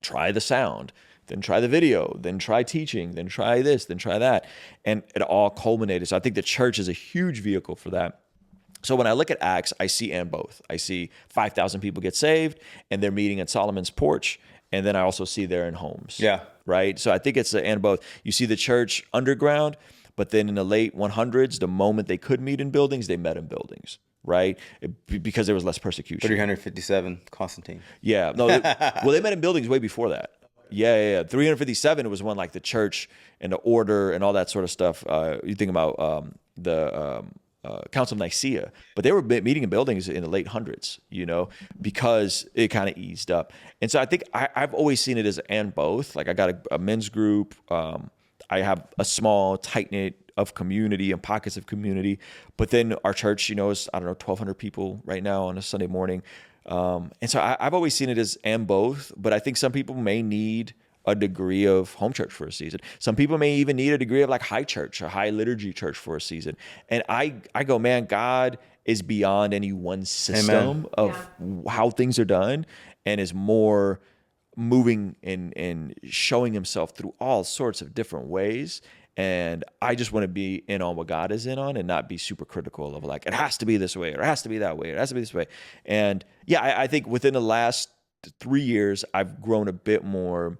try the sound. then try the video, then try teaching, then try this, then try that. And it all culminated. So I think the church is a huge vehicle for that. So when I look at Acts, I see and both. I see 5,000 people get saved and they're meeting at Solomon's porch. And then I also see they're in homes. Yeah. Right. So I think it's the and both. You see the church underground, but then in the late 100s, the moment they could meet in buildings, they met in buildings. Right. Because there was less persecution. 357 Constantine. Yeah. No. Well, they met in buildings way before that. Yeah. 357, it was when like the church and the order and all that sort of stuff. You think about the Council of Nicaea, but they were meeting in buildings in the late hundreds, because it kind of eased up. And so I think I've always seen it as and both. Like I got a men's group. I have a small, tight-knit of community and pockets of community. But then our church, is, I don't know, 1,200 people right now on a Sunday morning. And so I've always seen it as and both, but I think some people may need a degree of home church for a season. Some people may even need a degree of like high church or high liturgy church for a season. And I go, man, God is beyond any one system of how things are done and is more moving and showing himself through all sorts of different ways. And I just want to be in on what God is in on and not be super critical of like, it has to be this way or it has to be that way or it has to be this way. And yeah, I think within the last 3 years, I've grown a bit more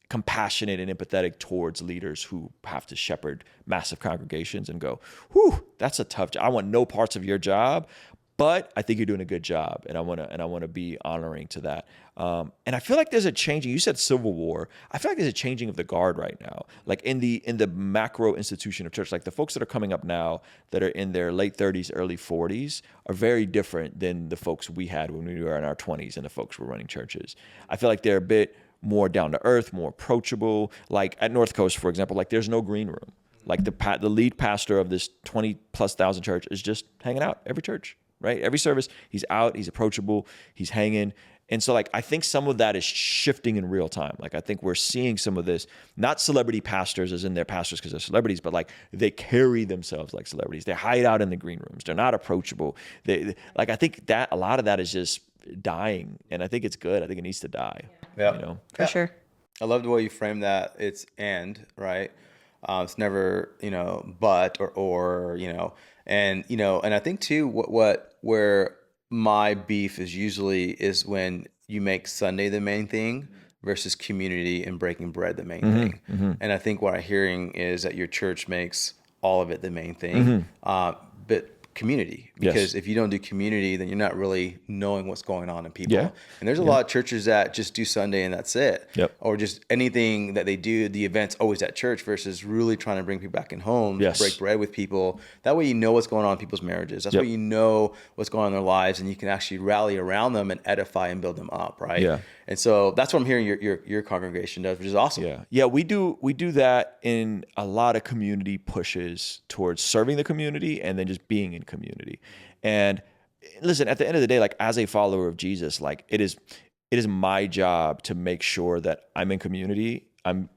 compassionate and empathetic towards leaders who have to shepherd massive congregations and go, whew, that's a tough job. I want no parts of your job, but I think you're doing a good job. And I want to be honoring to that. And I feel like there's a changing, you said Civil War. I feel like there's a changing of the guard right now. Like in the macro institution of church, like the folks that are coming up now that are in their late 30s, early 40s are very different than the folks we had when we were in our 20s and the folks who were running churches. I feel like they're a bit more down to earth, more approachable. Like at North Coast, for example, like there's no green room. Like the lead pastor of this 20,000+ church is just hanging out every church, right? Every service, he's out, he's approachable, he's hanging. And so like, I think some of that is shifting in real time. Like, I think we're seeing some of this, not celebrity pastors as in they're pastors because they're celebrities, but like they carry themselves like celebrities. They hide out in the green rooms. They're not approachable. I think that a lot of that is just dying. And I think it's good. I think it needs to die. Yeah. For sure. I love the way you frame that. It's and, right? It's never, but or, and I think too, where my beef is usually is when you make Sunday the main thing versus community and breaking bread the main thing. Mm-hmm. And I think what I'm hearing is that your church makes all of it the main thing, but community, because if you don't do community, then you're not really knowing what's going on in people. Yeah. And there's a lot of churches that just do Sunday and that's it. Yep. Or just anything that they do, the event's always at church versus really trying to bring people back in homes, break bread with people. That way you know what's going on in people's marriages. That's way you know what's going on in their lives and you can actually rally around them and edify and build them up, right? Yeah. And so that's what I'm hearing your congregation does, which is awesome. Yeah. Yeah, we do that in a lot of community pushes towards serving the community and then just being in community. And listen, at the end of the day, like as a follower of Jesus, like it is my job to make sure that I'm in community, I'm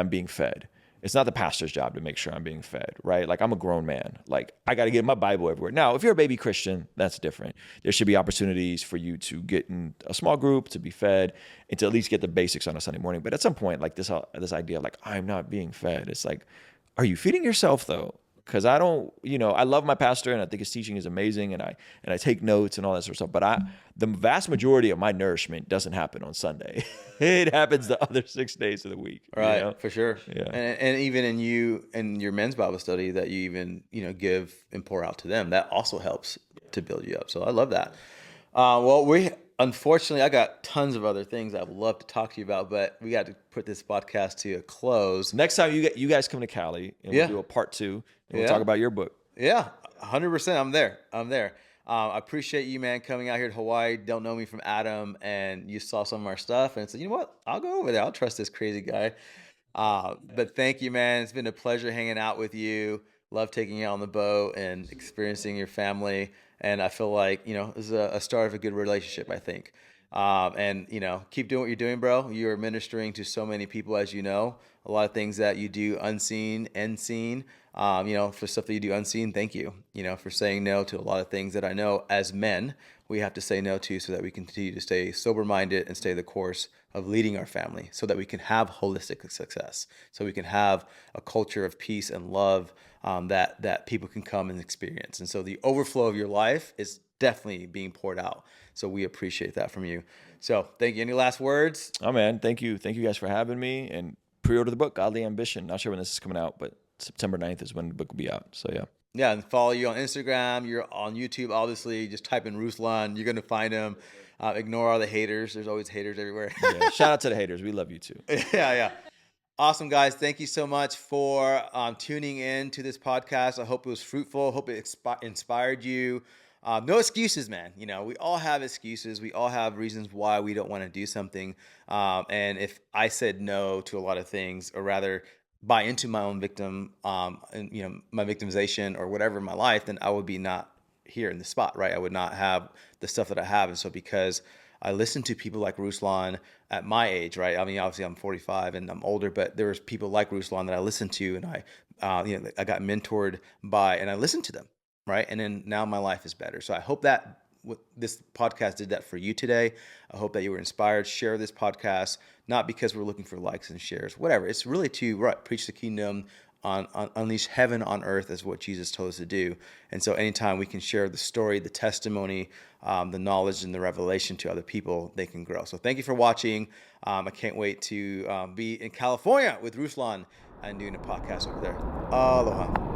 being fed. It's not the pastor's job to make sure I'm being fed, right? Like I'm a grown man. Like I got to get my Bible everywhere. Now, if you're a baby Christian, that's different. There should be opportunities for you to get in a small group, to be fed, and to at least get the basics on a Sunday morning. But at some point, like this idea of like, I'm not being fed. It's like, are you feeding yourself though? Because I don't, I love my pastor and I think his teaching is amazing and I take notes and all that sort of stuff. But the vast majority of my nourishment doesn't happen on Sunday. It happens the other 6 days of the week. Right, for sure. Yeah. And even in your men's Bible study that you even, give and pour out to them, that also helps to build you up. So I love that. Unfortunately, I got tons of other things I would love to talk to you about, but we got to put this podcast to a close. Next time you guys come to Cali and we'll do a part 2 and we'll talk about your book. Yeah, 100%. I'm there. I appreciate you, man, coming out here to Hawaii. Don't know me from Adam, and you saw some of our stuff and said, you know what? I'll go over there. I'll trust this crazy guy. But thank you, man. It's been a pleasure hanging out with you. Love taking you on the boat and experiencing your family. And I feel like, this is a start of a good relationship, I think. And keep doing what you're doing, bro. You're ministering to so many people, as you know. A lot of things that you do unseen and seen. For stuff that you do unseen, thank you. For saying no to a lot of things that I know as men we have to say no to so that we continue to stay sober-minded and stay the course of leading our family so that we can have holistic success, so we can have a culture of peace and love that people can come and experience. And so the overflow of your life is definitely being poured out. So we appreciate that from you. So thank you. Any last words? Oh man, thank you guys for having me, and pre-order the book Godly Ambition. Not sure when this is coming out, but September 9th is when the book will be out. So yeah. Yeah, and follow you on Instagram. You're on YouTube, obviously. Just type in Ruslan. You're going to find him. Ignore all the haters. There's always haters everywhere. Yeah. Shout out to the haters. We love you too. Yeah. Awesome, guys. Thank you so much for tuning in to this podcast. I hope it was fruitful. Hope it inspired you. No excuses, man. You know, we all have excuses. We all have reasons why we don't want to do something. And if I said no to a lot of things, or rather buy into my own and my victimization or whatever in my life, then I would be not here in the spot, right? I would not have the stuff that I have. And so because I listened to people like Ruslan at my age, right? I mean, obviously I'm 45 and I'm older, but there was people like Ruslan that I listened to, and I got mentored by, and I listened to them, right? And then now my life is better. So I hope that this podcast did that for you today. I hope that you were inspired. Share this podcast, not because we're looking for likes and shares, whatever. It's really to preach the kingdom, on unleash heaven on earth is what Jesus told us to do. And so anytime we can share the story, the testimony, the knowledge and the revelation to other people, they can grow. So thank you for watching. I can't wait to be in California with Ruslan and doing a podcast over there. Aloha.